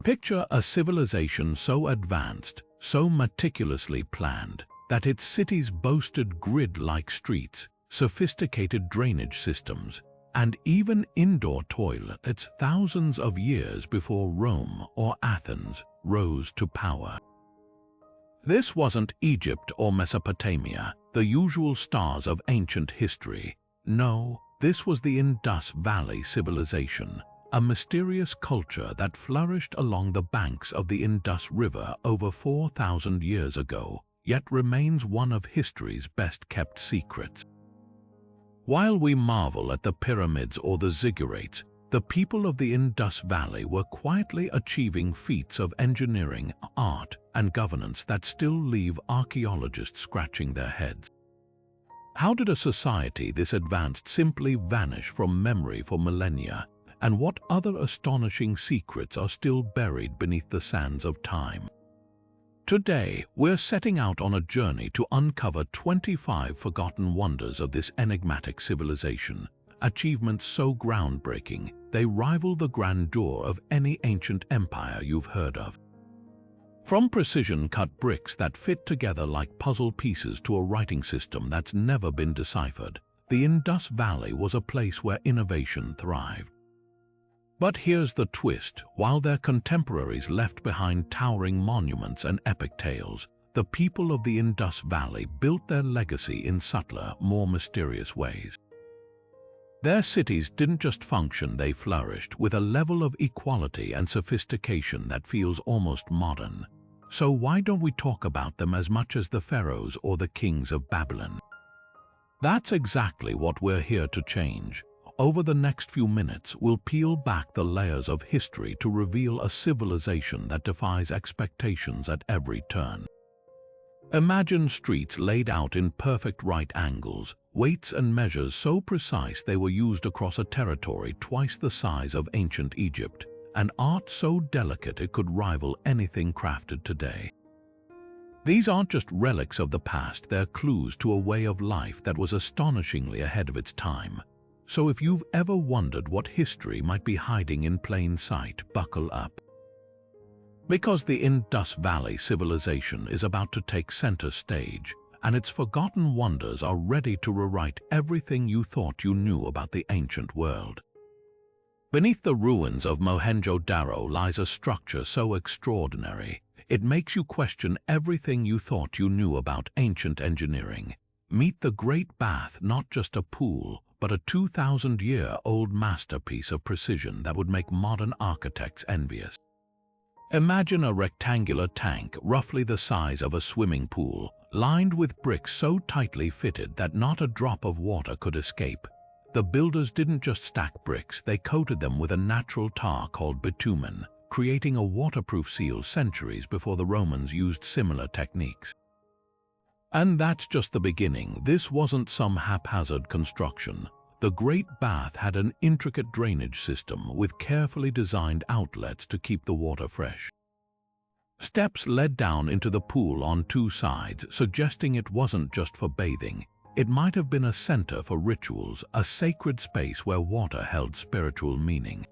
Picture a civilization so advanced, so meticulously planned, that its cities boasted grid-like streets, sophisticated drainage systems, and even indoor toilets thousands of years before Rome or Athens rose to power. This wasn't Egypt or Mesopotamia, the usual stars of ancient history. No, this was the Indus Valley Civilization, a mysterious culture that flourished along the banks of the Indus River over 4,000 years ago, yet remains one of history's best-kept secrets. While we marvel at the pyramids or the ziggurats, the people of the Indus Valley were quietly achieving feats of engineering, art, and governance that still leave archaeologists scratching their heads. How did a society this advanced simply vanish from memory for millennia? And what other astonishing secrets are still buried beneath the sands of time? Today, we're setting out on a journey to uncover 25 forgotten wonders of this enigmatic civilization, achievements so groundbreaking they rival the grandeur of any ancient empire you've heard of. From precision-cut bricks that fit together like puzzle pieces to a writing system that's never been deciphered, the Indus Valley was a place where innovation thrived. But here's the twist: while their contemporaries left behind towering monuments and epic tales, the people of the Indus Valley built their legacy in subtler, more mysterious ways. Their cities didn't just function, they flourished with a level of equality and sophistication that feels almost modern. So why don't we talk about them as much as the pharaohs or the kings of Babylon? That's exactly what we're here to change. Over the next few minutes, we'll peel back the layers of history to reveal a civilization that defies expectations at every turn. Imagine streets laid out in perfect right angles, weights and measures so precise they were used across a territory twice the size of ancient Egypt, and art so delicate it could rival anything crafted today. These aren't just relics of the past, they're clues to a way of life that was astonishingly ahead of its time. So if you've ever wondered what history might be hiding in plain sight, buckle up. Because the Indus Valley Civilization is about to take center stage, and its forgotten wonders are ready to rewrite everything you thought you knew about the ancient world. Beneath the ruins of Mohenjo-Daro lies a structure so extraordinary, it makes you question everything you thought you knew about ancient engineering. Meet the Great Bath, not just a pool, but a 2,000-year-old masterpiece of precision that would make modern architects envious. Imagine a rectangular tank roughly the size of a swimming pool, lined with bricks so tightly fitted that not a drop of water could escape. The builders didn't just stack bricks, they coated them with a natural tar called bitumen, creating a waterproof seal centuries before the Romans used similar techniques. And that's just the beginning. This wasn't some haphazard construction. The Great Bath had an intricate drainage system with carefully designed outlets to keep the water fresh. Steps led down into the pool on two sides, suggesting it wasn't just for bathing. It might have been a center for rituals, a sacred space where water held spiritual meaning.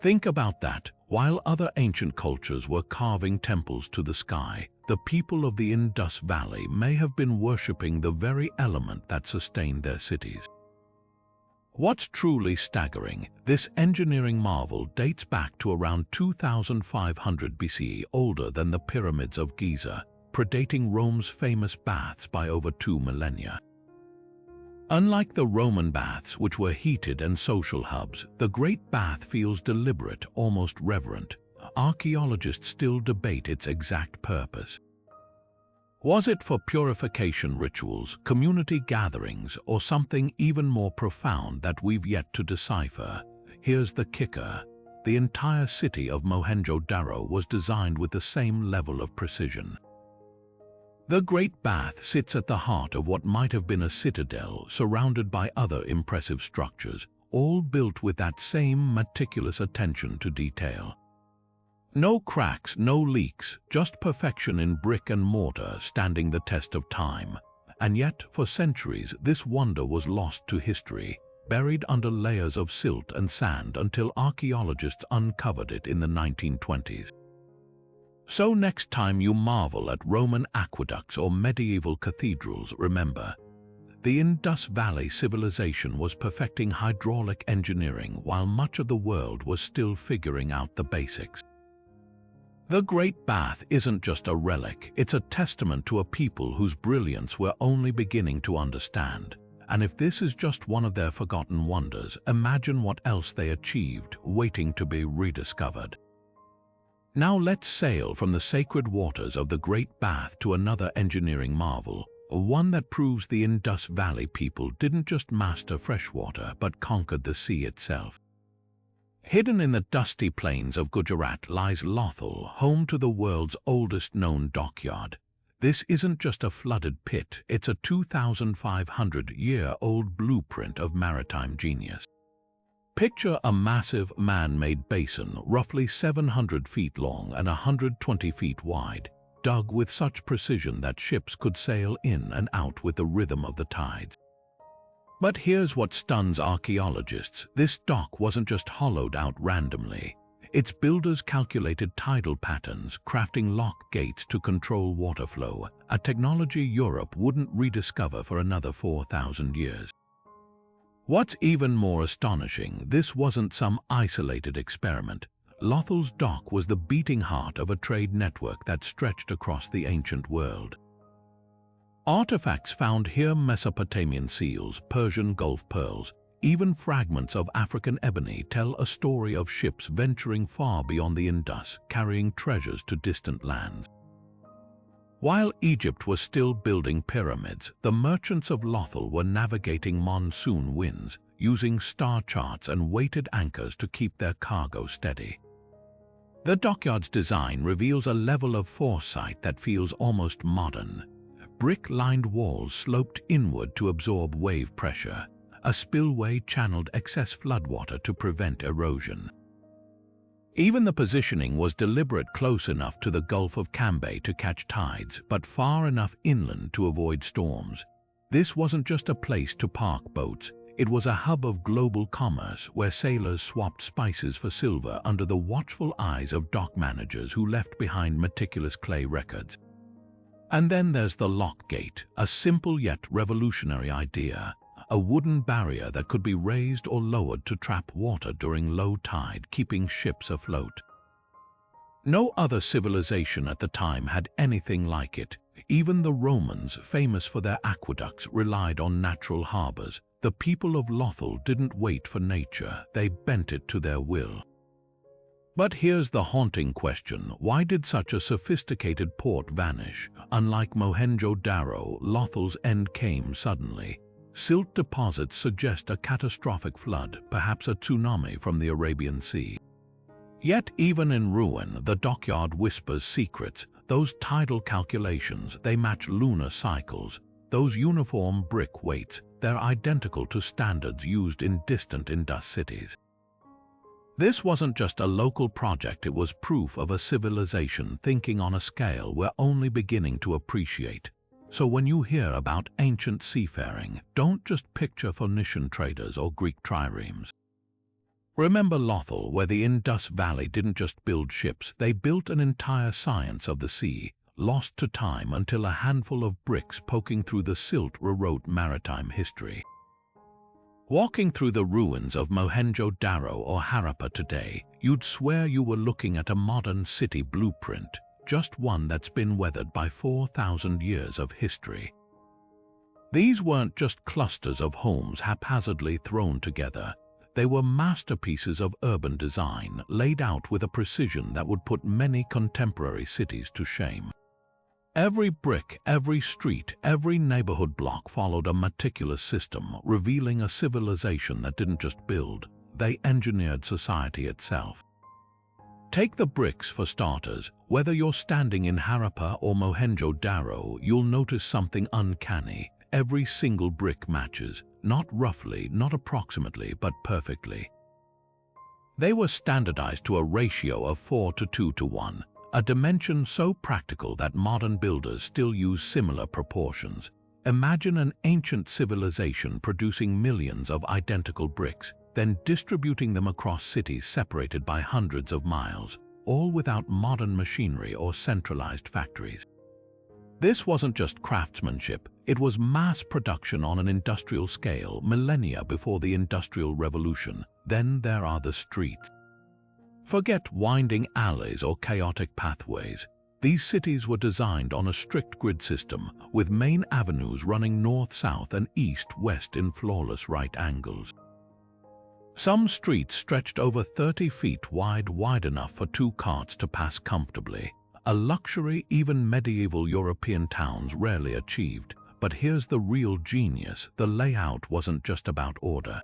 Think about that. While other ancient cultures were carving temples to the sky, the people of the Indus Valley may have been worshipping the very element that sustained their cities. What's truly staggering, this engineering marvel dates back to around 2500 BCE, older than the pyramids of Giza, predating Rome's famous baths by over 2 millennia. Unlike the Roman baths, which were heated and social hubs, the Great Bath feels deliberate, almost reverent. Archaeologists still debate its exact purpose. Was it for purification rituals, community gatherings, or something even more profound that we've yet to decipher? Here's the kicker. The entire city of Mohenjo-Daro was designed with the same level of precision. The Great Bath sits at the heart of what might have been a citadel, surrounded by other impressive structures, all built with that same meticulous attention to detail. No cracks, no leaks, just perfection in brick and mortar standing the test of time. And yet, for centuries, this wonder was lost to history. buried under layers of silt and sand until archaeologists uncovered it in the 1920s. So next time you marvel at Roman aqueducts or medieval cathedrals, remember, the Indus Valley Civilization was perfecting hydraulic engineering while much of the world was still figuring out the basics. The Great Bath isn't just a relic, it's a testament to a people whose brilliance we're only beginning to understand. And if this is just one of their forgotten wonders, imagine what else they achieved, waiting to be rediscovered. Now let's sail from the sacred waters of the Great Bath to another engineering marvel, one that proves the Indus Valley people didn't just master freshwater but conquered the sea itself. Hidden in the dusty plains of Gujarat lies Lothal, home to the world's oldest known dockyard. This isn't just a flooded pit, it's a 2,500-year-old blueprint of maritime genius. Picture a massive man-made basin, roughly 700 feet long and 120 feet wide, dug with such precision that ships could sail in and out with the rhythm of the tides. But here's what stuns archaeologists. This dock wasn't just hollowed out randomly. Its builders calculated tidal patterns, crafting lock gates to control water flow, a technology Europe wouldn't rediscover for another 4,000 years. What's even more astonishing, this wasn't some isolated experiment. Lothal's dock was the beating heart of a trade network that stretched across the ancient world. Artifacts found here, Mesopotamian seals, Persian Gulf pearls, even fragments of African ebony, tell a story of ships venturing far beyond the Indus, carrying treasures to distant lands. While Egypt was still building pyramids, the merchants of Lothal were navigating monsoon winds, using star charts and weighted anchors to keep their cargo steady. The dockyard's design reveals a level of foresight that feels almost modern. Brick-lined walls sloped inward to absorb wave pressure. A spillway channeled excess floodwater to prevent erosion. Even the positioning was deliberate, close enough to the Gulf of Cambay to catch tides, but far enough inland to avoid storms. This wasn't just a place to park boats, it was a hub of global commerce where sailors swapped spices for silver under the watchful eyes of dock managers who left behind meticulous clay records. And then there's the lock gate, a simple yet revolutionary idea. A wooden barrier that could be raised or lowered to trap water during low tide, keeping ships afloat. No other civilization at the time had anything like it. Even the Romans, famous for their aqueducts, relied on natural harbors. The people of Lothal didn't wait for nature, they bent it to their will. But here's the haunting question: why did such a sophisticated port vanish? Unlike Mohenjo-Daro, Lothal's end came suddenly. Silt deposits suggest a catastrophic flood, perhaps a tsunami from the Arabian Sea. Yet even in ruin, the dockyard whispers secrets. Those tidal calculations, they match lunar cycles. Those uniform brick weights, they're identical to standards used in distant Indus cities. This wasn't just a local project, it was proof of a civilization thinking on a scale we're only beginning to appreciate. So when you hear about ancient seafaring, don't just picture Phoenician traders or Greek triremes. Remember Lothal, where the Indus Valley didn't just build ships, they built an entire science of the sea, lost to time until a handful of bricks poking through the silt rewrote maritime history. Walking through the ruins of Mohenjo-Daro or Harappa today, you'd swear you were looking at a modern city blueprint, just one that's been weathered by 4,000 years of history. These weren't just clusters of homes haphazardly thrown together. They were masterpieces of urban design, laid out with a precision that would put many contemporary cities to shame. Every brick, every street, every neighborhood block followed a meticulous system, revealing a civilization that didn't just build, they engineered society itself. Take the bricks for starters. Whether you're standing in Harappa or Mohenjo-Daro, you'll notice something uncanny. Every single brick matches, not roughly, not approximately, but perfectly. They were standardized to a ratio of 4 to 2 to 1, a dimension so practical that modern builders still use similar proportions. Imagine an ancient civilization producing millions of identical bricks, then distributing them across cities separated by hundreds of miles, all without modern machinery or centralized factories. This wasn't just craftsmanship, it was mass production on an industrial scale millennia before the Industrial Revolution. Then there are the streets. Forget winding alleys or chaotic pathways. These cities were designed on a strict grid system, with main avenues running north-south and east-west in flawless right angles. Some streets stretched over 30 feet wide enough for two carts to pass comfortably, a luxury even medieval European towns rarely achieved. But here's the real genius: the layout wasn't just about order.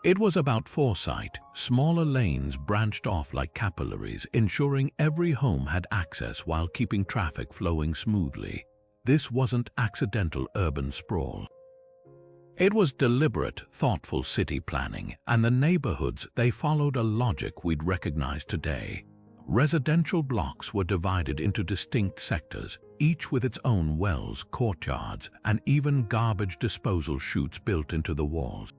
It was about foresight. Smaller lanes branched off like capillaries, ensuring every home had access while keeping traffic flowing smoothly. This wasn't accidental urban sprawl. It was deliberate, thoughtful city planning, and the neighborhoods, they followed a logic we'd recognize today. Residential blocks were divided into distinct sectors, each with its own wells, courtyards, and even garbage disposal chutes built into the walls.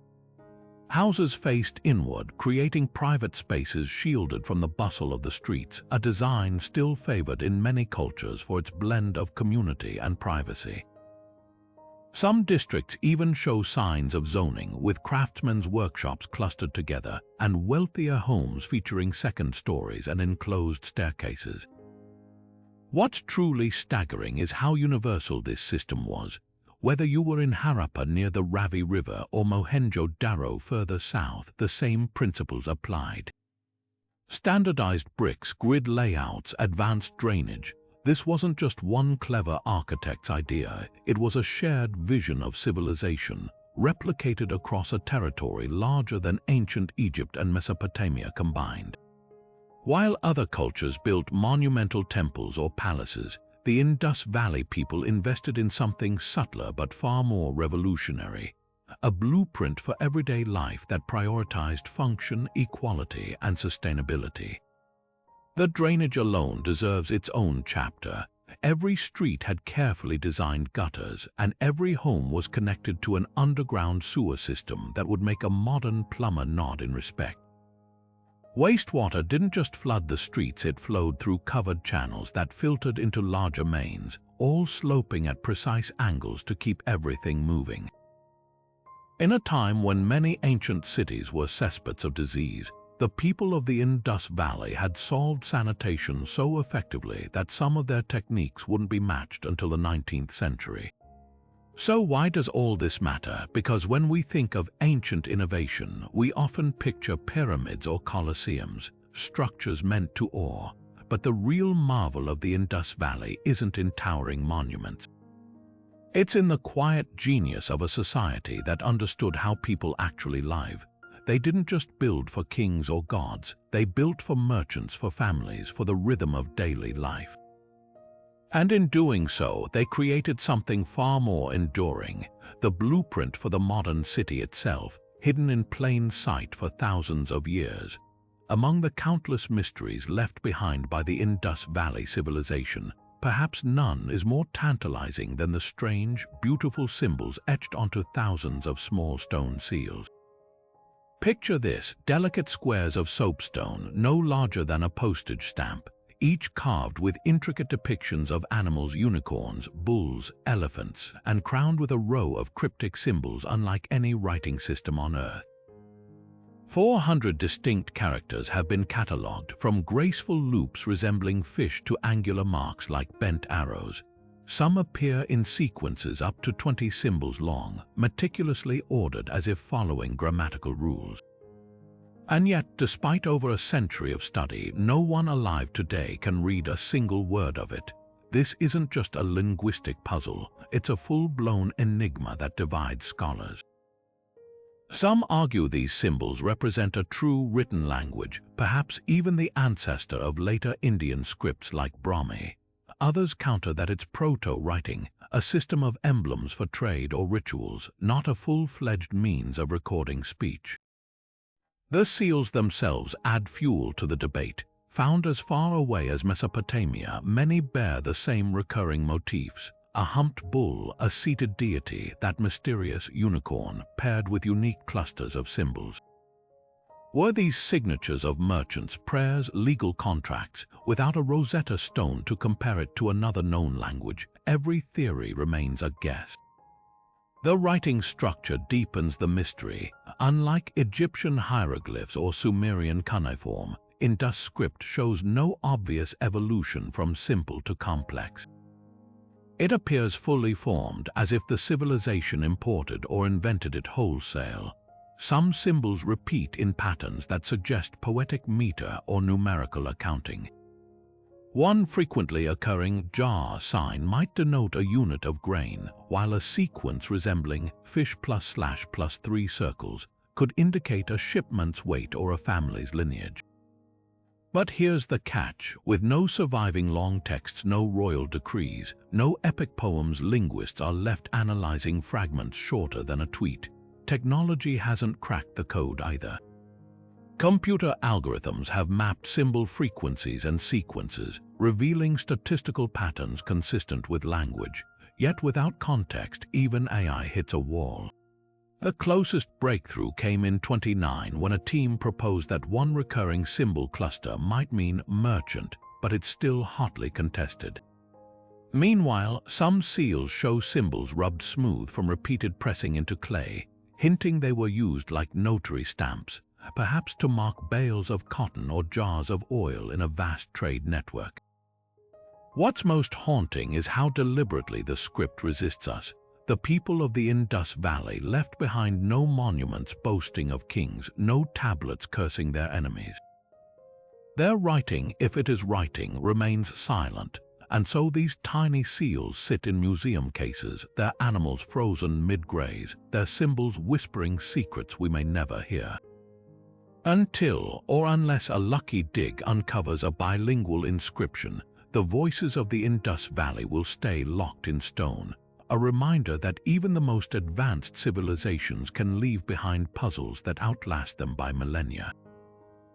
Houses faced inward, creating private spaces shielded from the bustle of the streets, a design still favored in many cultures for its blend of community and privacy. Some districts even show signs of zoning, with craftsmen's workshops clustered together and wealthier homes featuring second stories and enclosed staircases. What's truly staggering is how universal this system was. Whether you were in Harappa near the Ravi River or Mohenjo-Daro further south, the same principles applied. Standardized bricks, grid layouts, advanced drainage. This wasn't just one clever architect's idea, it was a shared vision of civilization, replicated across a territory larger than ancient Egypt and Mesopotamia combined. While other cultures built monumental temples or palaces, the Indus Valley people invested in something subtler but far more revolutionary, a blueprint for everyday life that prioritized function, equality, and sustainability. The drainage alone deserves its own chapter. Every street had carefully designed gutters, and every home was connected to an underground sewer system that would make a modern plumber nod in respect. Wastewater didn't just flood the streets, it flowed through covered channels that filtered into larger mains, all sloping at precise angles to keep everything moving. In a time when many ancient cities were cesspits of disease, the people of the Indus Valley had solved sanitation so effectively that some of their techniques wouldn't be matched until the 19th century. So why does all this matter? Because when we think of ancient innovation, we often picture pyramids or colosseums, structures meant to awe. But the real marvel of the Indus Valley isn't in towering monuments. It's in the quiet genius of a society that understood how people actually live. They didn't just build for kings or gods, they built for merchants, for families, for the rhythm of daily life. And in doing so, they created something far more enduring, the blueprint for the modern city itself, hidden in plain sight for thousands of years. Among the countless mysteries left behind by the Indus Valley Civilization, perhaps none is more tantalizing than the strange, beautiful symbols etched onto thousands of small stone seals. Picture this: delicate squares of soapstone, no larger than a postage stamp, each carved with intricate depictions of animals, unicorns, bulls, elephants, and crowned with a row of cryptic symbols unlike any writing system on Earth. 400 distinct characters have been catalogued, from graceful loops resembling fish to angular marks like bent arrows. Some appear in sequences up to 20 symbols long, meticulously ordered as if following grammatical rules. And yet, despite over a century of study, no one alive today can read a single word of it. This isn't just a linguistic puzzle, it's a full-blown enigma that divides scholars. Some argue these symbols represent a true written language, perhaps even the ancestor of later Indian scripts like Brahmi. Others counter that it's proto-writing, a system of emblems for trade or rituals, not a full-fledged means of recording speech. The seals themselves add fuel to the debate. Found as far away as Mesopotamia, many bear the same recurring motifs: a humped bull, a seated deity, that mysterious unicorn paired with unique clusters of symbols. Were these signatures of merchants' prayers, legal contracts, without a Rosetta Stone to compare it to another known language? Every theory remains a guess. The writing structure deepens the mystery. Unlike Egyptian hieroglyphs or Sumerian cuneiform, Indus script shows no obvious evolution from simple to complex. It appears fully formed, as if the civilization imported or invented it wholesale. Some symbols repeat in patterns that suggest poetic meter or numerical accounting. One frequently occurring jar sign might denote a unit of grain, while a sequence resembling fish +/ 3 circles could indicate a shipment's weight or a family's lineage. But here's the catch: with no surviving long texts, no royal decrees, no epic poems, linguists are left analyzing fragments shorter than a tweet. Technology hasn't cracked the code either. Computer algorithms have mapped symbol frequencies and sequences, revealing statistical patterns consistent with language. Yet without context, even AI hits a wall. The closest breakthrough came in 2009 when a team proposed that one recurring symbol cluster might mean merchant, but it's still hotly contested. Meanwhile, some seals show symbols rubbed smooth from repeated pressing into clay, hinting they were used like notary stamps, perhaps to mark bales of cotton or jars of oil in a vast trade network. What's most haunting is how deliberately the script resists us. The people of the Indus Valley left behind no monuments boasting of kings, no tablets cursing their enemies. Their writing, if it is writing, remains silent, and so these tiny seals sit in museum cases, their animals frozen mid-graze, their symbols whispering secrets we may never hear. Until or unless a lucky dig uncovers a bilingual inscription, the voices of the Indus Valley will stay locked in stone, a reminder that even the most advanced civilizations can leave behind puzzles that outlast them by millennia.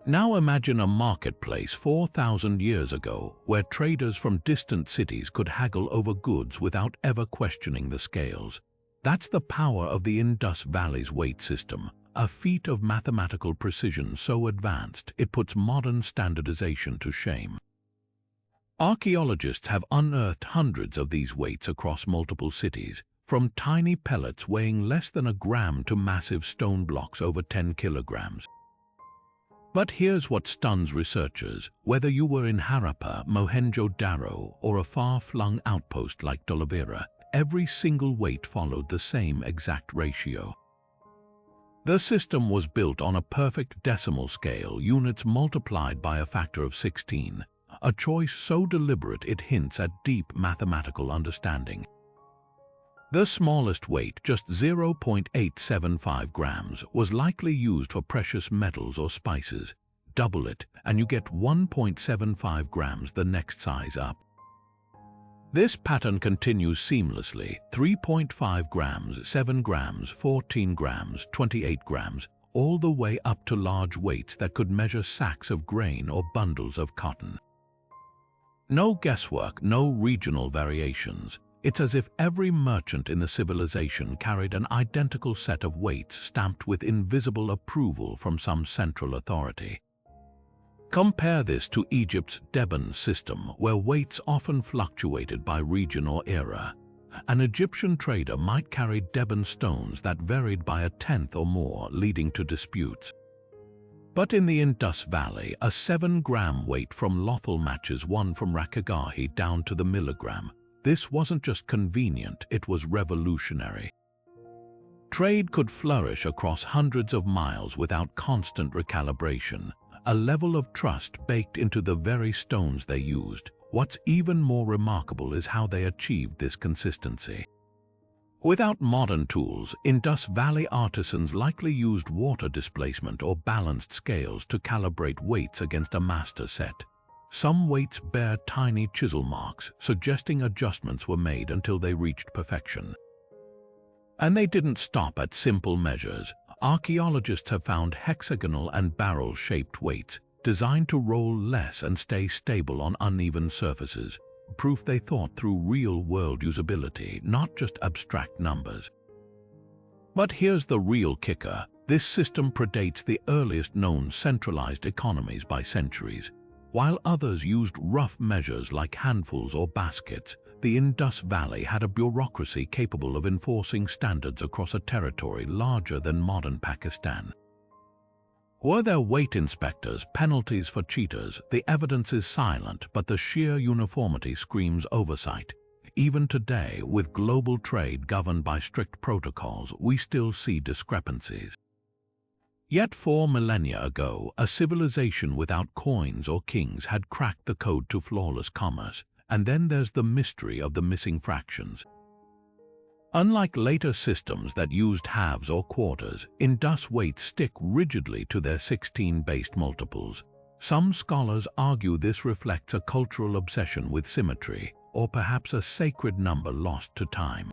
Now imagine a marketplace 4,000 years ago where traders from distant cities could haggle over goods without ever questioning the scales. That's the power of the Indus Valley's weight system, a feat of mathematical precision so advanced it puts modern standardization to shame. Archaeologists have unearthed hundreds of these weights across multiple cities, from tiny pellets weighing less than a gram to massive stone blocks over 10 kilograms. But here's what stuns researchers: whether you were in Harappa, Mohenjo-Daro, or a far-flung outpost like Talavera, every single weight followed the same exact ratio. The system was built on a perfect decimal scale, units multiplied by a factor of 16, a choice so deliberate it hints at deep mathematical understanding. The smallest weight, just 0.875 grams, was likely used for precious metals or spices. Double it, and you get 1.75 grams, the next size up. This pattern continues seamlessly: 3.5 grams, 7 grams, 14 grams, 28 grams, all the way up to large weights that could measure sacks of grain or bundles of cotton. No guesswork, no regional variations. It's as if every merchant in the civilization carried an identical set of weights stamped with invisible approval from some central authority. Compare this to Egypt's Theban system, where weights often fluctuated by region or era. An Egyptian trader might carry Theban stones that varied by a tenth or more, leading to disputes. But in the Indus Valley, a 7-gram weight from Lothal matches one from Rakagahi down to the milligram. This wasn't just convenient, it was revolutionary. Trade could flourish across hundreds of miles without constant recalibration, a level of trust baked into the very stones they used. What's even more remarkable is how they achieved this consistency. Without modern tools, Indus Valley artisans likely used water displacement or balanced scales to calibrate weights against a master set. Some weights bear tiny chisel marks, suggesting adjustments were made until they reached perfection. And they didn't stop at simple measures. Archaeologists have found hexagonal and barrel-shaped weights, designed to roll less and stay stable on uneven surfaces. proof they thought through real-world usability, not just abstract numbers. But here's the real kicker. This system predates the earliest known centralized economies by centuries. While others used rough measures like handfuls or baskets, the Indus Valley had a bureaucracy capable of enforcing standards across a territory larger than modern Pakistan. Were there weight inspectors, penalties for cheaters? The evidence is silent, but the sheer uniformity screams oversight. Even today, with global trade governed by strict protocols, we still see discrepancies. Yet 4 millennia ago, a civilization without coins or kings had cracked the code to flawless commerce. And then there's the mystery of the missing fractions. Unlike later systems that used halves or quarters, Indus weights stick rigidly to their 16-based multiples. Some scholars argue this reflects a cultural obsession with symmetry, or perhaps a sacred number lost to time.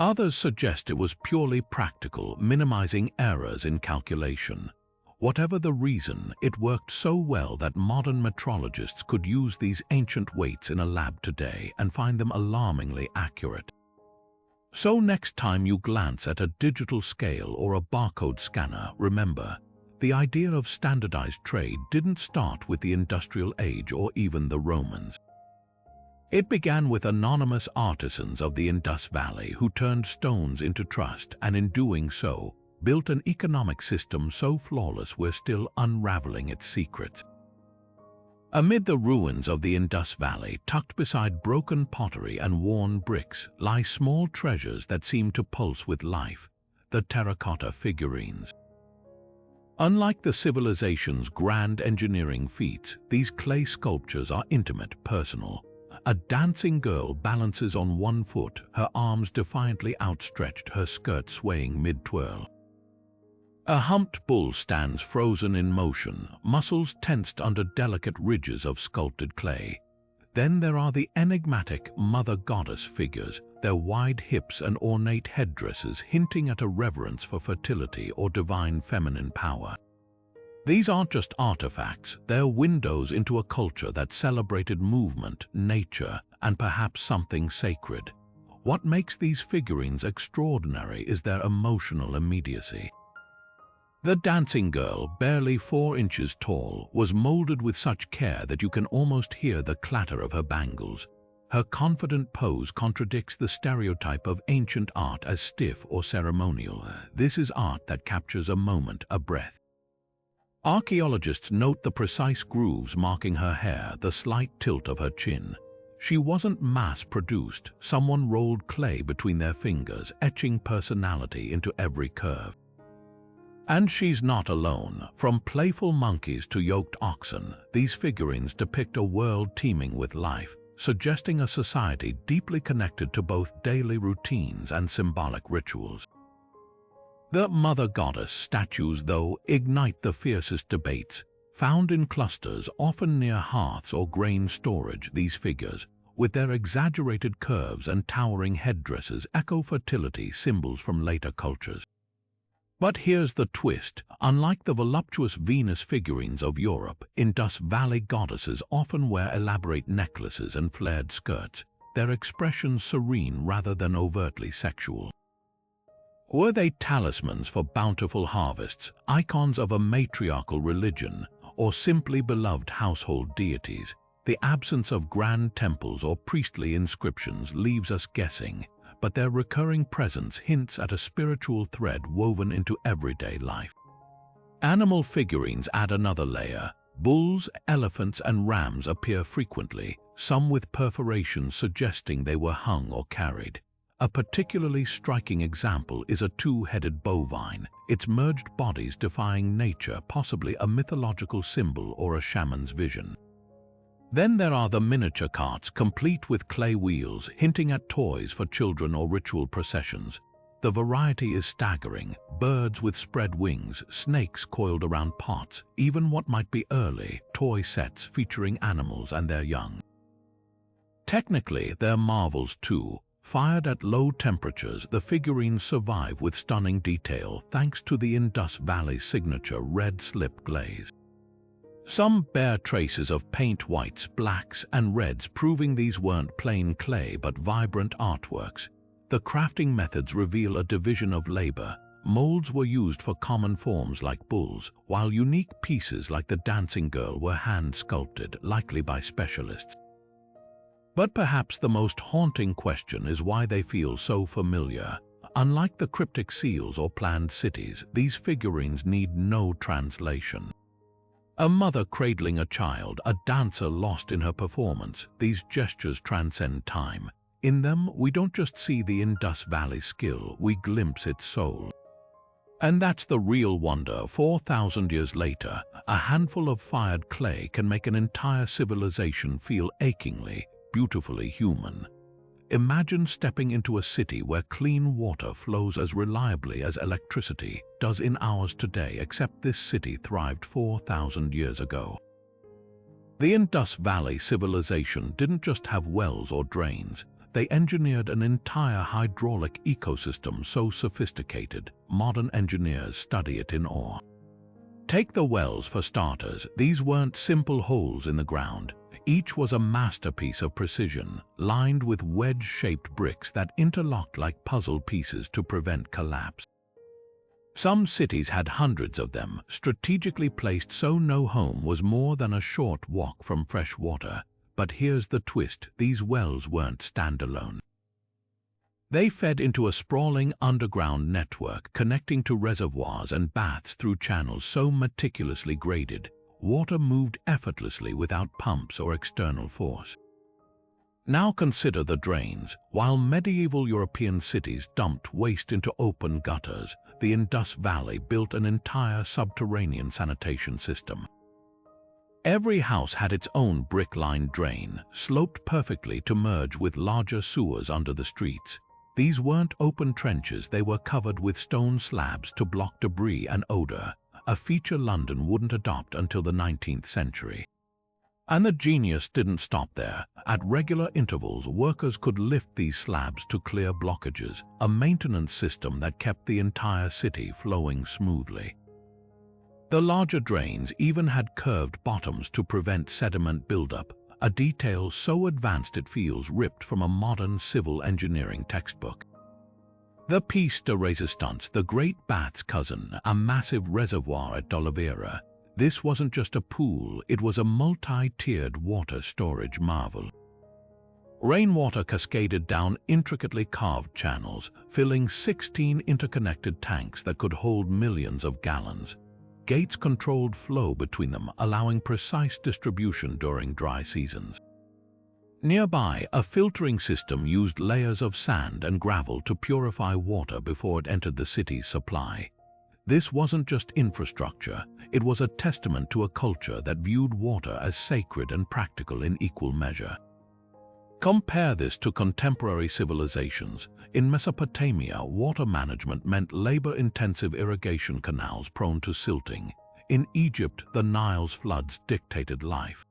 Others suggest it was purely practical, minimizing errors in calculation. Whatever the reason, it worked so well that modern metrologists could use these ancient weights in a lab today and find them alarmingly accurate. So next time you glance at a digital scale or a barcode scanner, remember, the idea of standardized trade didn't start with the industrial age or even the Romans. It began with anonymous artisans of the Indus Valley who turned stones into trust, and in doing so, built an economic system so flawless we're still unraveling its secrets. Amid the ruins of the Indus Valley, tucked beside broken pottery and worn bricks, lie small treasures that seem to pulse with life, the terracotta figurines. Unlike the civilization's grand engineering feats, these clay sculptures are intimate, personal. A dancing girl balances on one foot, her arms defiantly outstretched, her skirt swaying mid-twirl. A humped bull stands frozen in motion, muscles tensed under delicate ridges of sculpted clay. Then there are the enigmatic mother goddess figures, their wide hips and ornate headdresses hinting at a reverence for fertility or divine feminine power. These aren't just artifacts, they're windows into a culture that celebrated movement, nature, and perhaps something sacred. What makes these figurines extraordinary is their emotional immediacy. The dancing girl, barely 4 inches tall, was molded with such care that you can almost hear the clatter of her bangles. Her confident pose contradicts the stereotype of ancient art as stiff or ceremonial. This is art that captures a moment, a breath. Archaeologists note the precise grooves marking her hair, the slight tilt of her chin. She wasn't mass-produced. Someone rolled clay between their fingers, etching personality into every curve. And she's not alone. From playful monkeys to yoked oxen, these figurines depict a world teeming with life, suggesting a society deeply connected to both daily routines and symbolic rituals. The mother goddess statues, though, ignite the fiercest debates. Found in clusters, often near hearths or grain storage, these figures, with their exaggerated curves and towering headdresses, echo fertility, symbols from later cultures. But here's the twist. Unlike the voluptuous Venus figurines of Europe, Indus Valley goddesses often wear elaborate necklaces and flared skirts, their expressions serene rather than overtly sexual. Were they talismans for bountiful harvests, icons of a matriarchal religion, or simply beloved household deities? The absence of grand temples or priestly inscriptions leaves us guessing, but their recurring presence hints at a spiritual thread woven into everyday life. Animal figurines add another layer. Bulls, elephants, and rams appear frequently, some with perforations suggesting they were hung or carried. A particularly striking example is a 2-headed bovine, its merged bodies defying nature, possibly a mythological symbol or a shaman's vision. Then there are the miniature carts, complete with clay wheels, hinting at toys for children or ritual processions. The variety is staggering: birds with spread wings, snakes coiled around pots, even what might be early toy sets featuring animals and their young. Technically, they're marvels too. Fired at low temperatures, the figurines survive with stunning detail thanks to the Indus Valley's signature red slip glaze. Some bear traces of paint whites, blacks, and reds, proving these weren't plain clay but vibrant artworks. The crafting methods reveal a division of labor. Molds were used for common forms like bulls, while unique pieces like the dancing girl were hand-sculpted, likely by specialists. But perhaps the most haunting question is why they feel so familiar. Unlike the cryptic seals or planned cities, these figurines need no translation. A mother cradling a child, a dancer lost in her performance, these gestures transcend time. In them, we don't just see the Indus Valley skill, we glimpse its soul. And that's the real wonder. 4,000 years later, a handful of fired clay can make an entire civilization feel achingly, beautifully human. Imagine stepping into a city where clean water flows as reliably as electricity does in ours today, except this city thrived 4,000 years ago. The Indus Valley Civilization didn't just have wells or drains. They engineered an entire hydraulic ecosystem so sophisticated, modern engineers study it in awe. Take the wells for starters. These weren't simple holes in the ground. Each was a masterpiece of precision, lined with wedge-shaped bricks that interlocked like puzzle pieces to prevent collapse. Some cities had hundreds of them, strategically placed so no home was more than a short walk from fresh water. But here's the twist: these wells weren't standalone. They fed into a sprawling underground network, connecting to reservoirs and baths through channels so meticulously graded. Water moved effortlessly without pumps or external force. Now consider the drains. While medieval European cities dumped waste into open gutters, the Indus Valley built an entire subterranean sanitation system. Every house had its own brick-lined drain, sloped perfectly to merge with larger sewers under the streets. These weren't open trenches, they were covered with stone slabs to block debris and odor, a feature London wouldn't adopt until the 19th century. And the genius didn't stop there. At regular intervals, workers could lift these slabs to clear blockages, a maintenance system that kept the entire city flowing smoothly. The larger drains even had curved bottoms to prevent sediment buildup, a detail so advanced it feels ripped from a modern civil engineering textbook. The piece de resistance, the Great Bath's cousin, a massive reservoir at D'Oliveira. This wasn't just a pool, it was a multi-tiered water storage marvel. Rainwater cascaded down intricately carved channels, filling 16 interconnected tanks that could hold millions of gallons. Gates controlled flow between them, allowing precise distribution during dry seasons. Nearby, a filtering system used layers of sand and gravel to purify water before it entered the city's supply. This wasn't just infrastructure, it was a testament to a culture that viewed water as sacred and practical in equal measure. Compare this to contemporary civilizations. In Mesopotamia, water management meant labor-intensive irrigation canals prone to silting. In Egypt, the Nile's floods dictated life.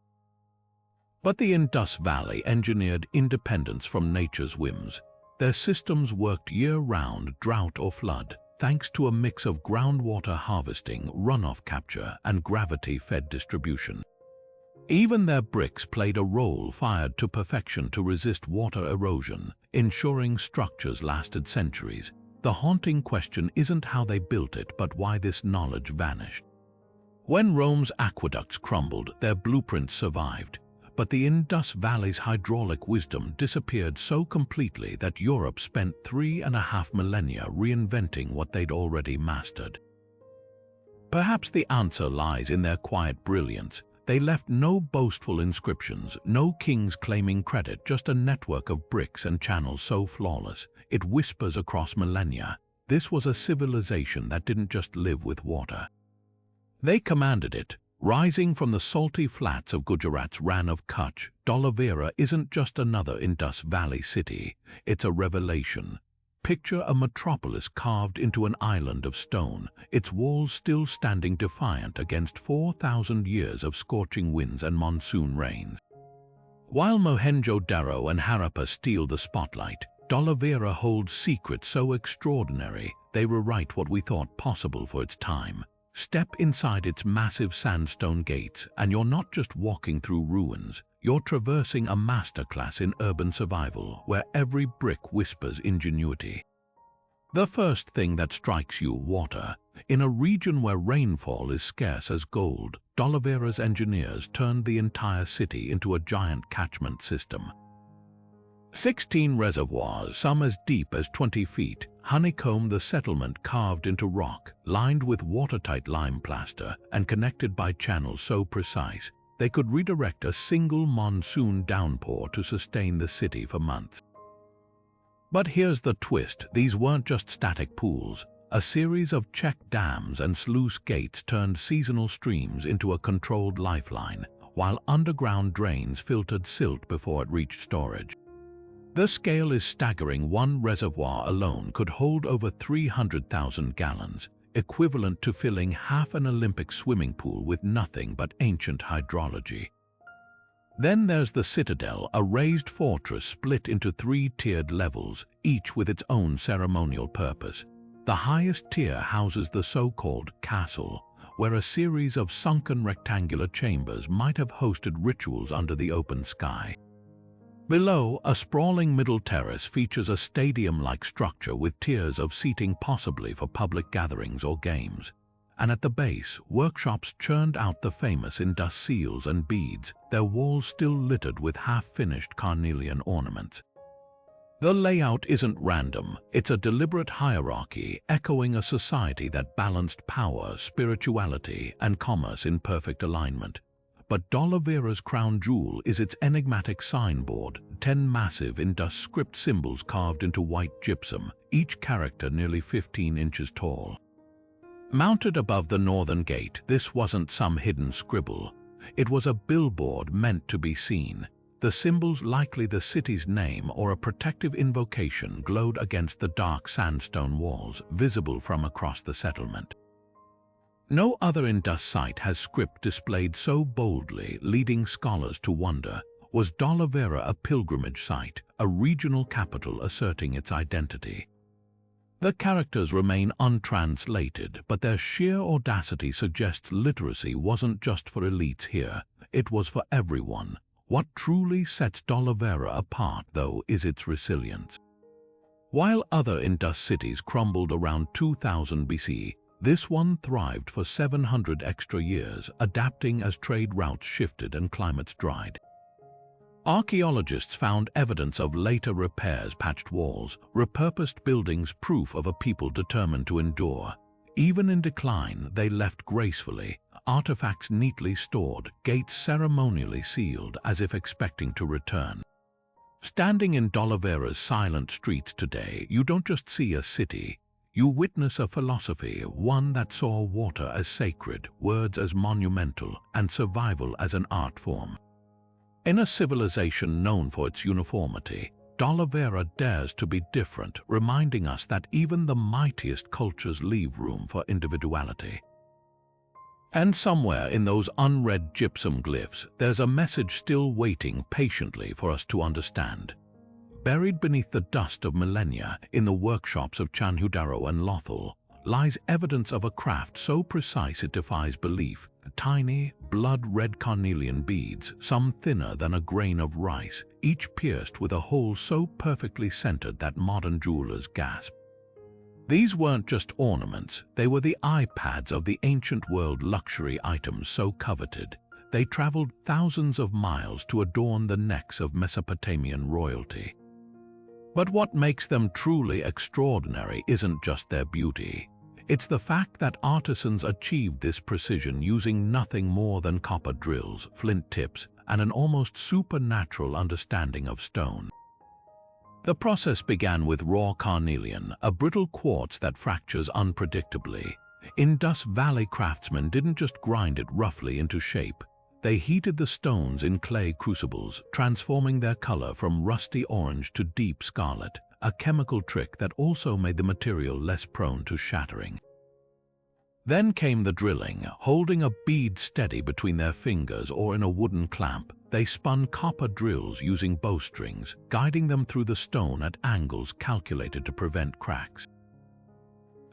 But the Indus Valley engineered independence from nature's whims. Their systems worked year-round, drought or flood, thanks to a mix of groundwater harvesting, runoff capture, and gravity-fed distribution. Even their bricks played a role, fired to perfection to resist water erosion, ensuring structures lasted centuries. The haunting question isn't how they built it, but why this knowledge vanished. When Rome's aqueducts crumbled, their blueprints survived. But the Indus Valley's hydraulic wisdom disappeared so completely that Europe spent 3.5 millennia reinventing what they'd already mastered. Perhaps the answer lies in their quiet brilliance. They left no boastful inscriptions, no kings claiming credit, just a network of bricks and channels so flawless, it whispers across millennia. This was a civilization that didn't just live with water. They commanded it. Rising from the salty flats of Gujarat's Rann of Kutch, D'Oliveira isn't just another Indus Valley city, it's a revelation. Picture a metropolis carved into an island of stone, its walls still standing defiant against 4,000 years of scorching winds and monsoon rains. While Mohenjo-Daro and Harappa steal the spotlight, D'Oliveira holds secrets so extraordinary they rewrite what we thought possible for its time. Step inside its massive sandstone gates, and you're not just walking through ruins, you're traversing a masterclass in urban survival where every brick whispers ingenuity. The first thing that strikes you, water. In a region where rainfall is scarce as gold, D'Oliveira's engineers turned the entire city into a giant catchment system. 16 reservoirs, some as deep as 20 feet, honeycomb the settlement carved into rock, lined with watertight lime plaster and connected by channels so precise they could redirect a single monsoon downpour to sustain the city for months. But here's the twist, these weren't just static pools. A series of check dams and sluice gates turned seasonal streams into a controlled lifeline, while underground drains filtered silt before it reached storage. The scale is staggering. One reservoir alone could hold over 300,000 gallons, equivalent to filling half an Olympic swimming pool with nothing but ancient hydrology. Then there's the Citadel, a raised fortress split into 3-tiered levels, each with its own ceremonial purpose. The highest tier houses the so-called castle, where a series of sunken rectangular chambers might have hosted rituals under the open sky. Below, a sprawling middle terrace features a stadium-like structure with tiers of seating, possibly for public gatherings or games. And at the base, workshops churned out the famous Indus seals and beads, their walls still littered with half-finished carnelian ornaments. The layout isn't random, it's a deliberate hierarchy echoing a society that balanced power, spirituality, and commerce in perfect alignment. But D'Oliveira's crown jewel is its enigmatic signboard, 10 massive Indus script symbols carved into white gypsum, each character nearly 15 inches tall. Mounted above the northern gate, this wasn't some hidden scribble. It was a billboard meant to be seen. The symbols, likely the city's name or a protective invocation, glowed against the dark sandstone walls, visible from across the settlement. No other Indus site has script displayed so boldly, leading scholars to wonder, was D'Oliveira a pilgrimage site, a regional capital asserting its identity? The characters remain untranslated, but their sheer audacity suggests literacy wasn't just for elites here, it was for everyone. What truly sets D'Oliveira apart, though, is its resilience. While other Indus cities crumbled around 2000 BC, this one thrived for 700 extra years, adapting as trade routes shifted and climates dried. Archaeologists found evidence of later repairs, patched walls, repurposed buildings, proof of a people determined to endure. Even in decline, they left gracefully, artifacts neatly stored, gates ceremonially sealed as if expecting to return. Standing in D'Oliveira's silent streets today, you don't just see a city, you witness a philosophy, one that saw water as sacred, words as monumental, and survival as an art form. In a civilization known for its uniformity, D'Oliveira dares to be different, reminding us that even the mightiest cultures leave room for individuality. And somewhere in those unread gypsum glyphs, there's a message still waiting patiently for us to understand. Buried beneath the dust of millennia, in the workshops of Mohenjo-Daro and Lothal, lies evidence of a craft so precise it defies belief. Tiny, blood-red carnelian beads, some thinner than a grain of rice, each pierced with a hole so perfectly centered that modern jewelers gasp. These weren't just ornaments, they were the iPads of the ancient world, luxury items so coveted. They traveled thousands of miles to adorn the necks of Mesopotamian royalty. But what makes them truly extraordinary isn't just their beauty. It's the fact that artisans achieved this precision using nothing more than copper drills, flint tips, and an almost supernatural understanding of stone. The process began with raw carnelian, a brittle quartz that fractures unpredictably. Indus Valley craftsmen didn't just grind it roughly into shape. They heated the stones in clay crucibles, transforming their color from rusty orange to deep scarlet, a chemical trick that also made the material less prone to shattering. Then came the drilling. Holding a bead steady between their fingers or in a wooden clamp, they spun copper drills using bowstrings, guiding them through the stone at angles calculated to prevent cracks.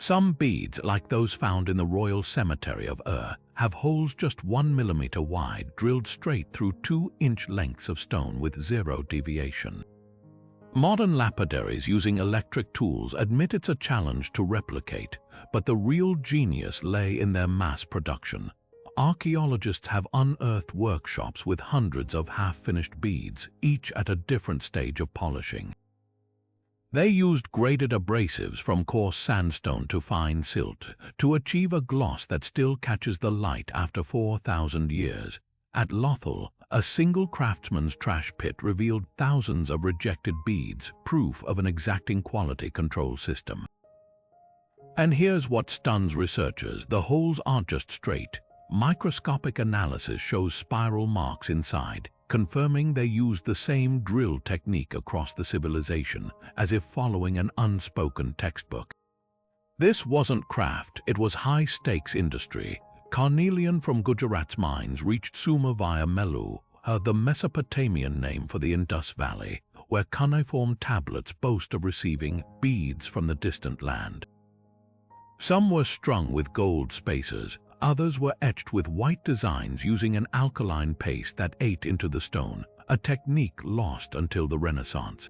Some beads, like those found in the Royal Cemetery of Ur, have holes just 1 millimeter wide drilled straight through 2-inch lengths of stone with zero deviation. Modern lapidaries using electric tools admit it's a challenge to replicate, but the real genius lay in their mass production. Archaeologists have unearthed workshops with hundreds of half-finished beads, each at a different stage of polishing. They used graded abrasives from coarse sandstone to fine silt to achieve a gloss that still catches the light after 4,000 years. At Lothal, a single craftsman's trash pit revealed thousands of rejected beads, proof of an exacting quality control system. And here's what stuns researchers: the holes aren't just straight. Microscopic analysis shows spiral marks inside, confirming they used the same drill technique across the civilization, as if following an unspoken textbook. This wasn't craft, it was high-stakes industry. Carnelian from Gujarat's mines reached Sumer via Melu, the Mesopotamian name for the Indus Valley, where cuneiform tablets boast of receiving beads from the distant land. Some were strung with gold spacers, others were etched with white designs using an alkaline paste that ate into the stone, a technique lost until the Renaissance.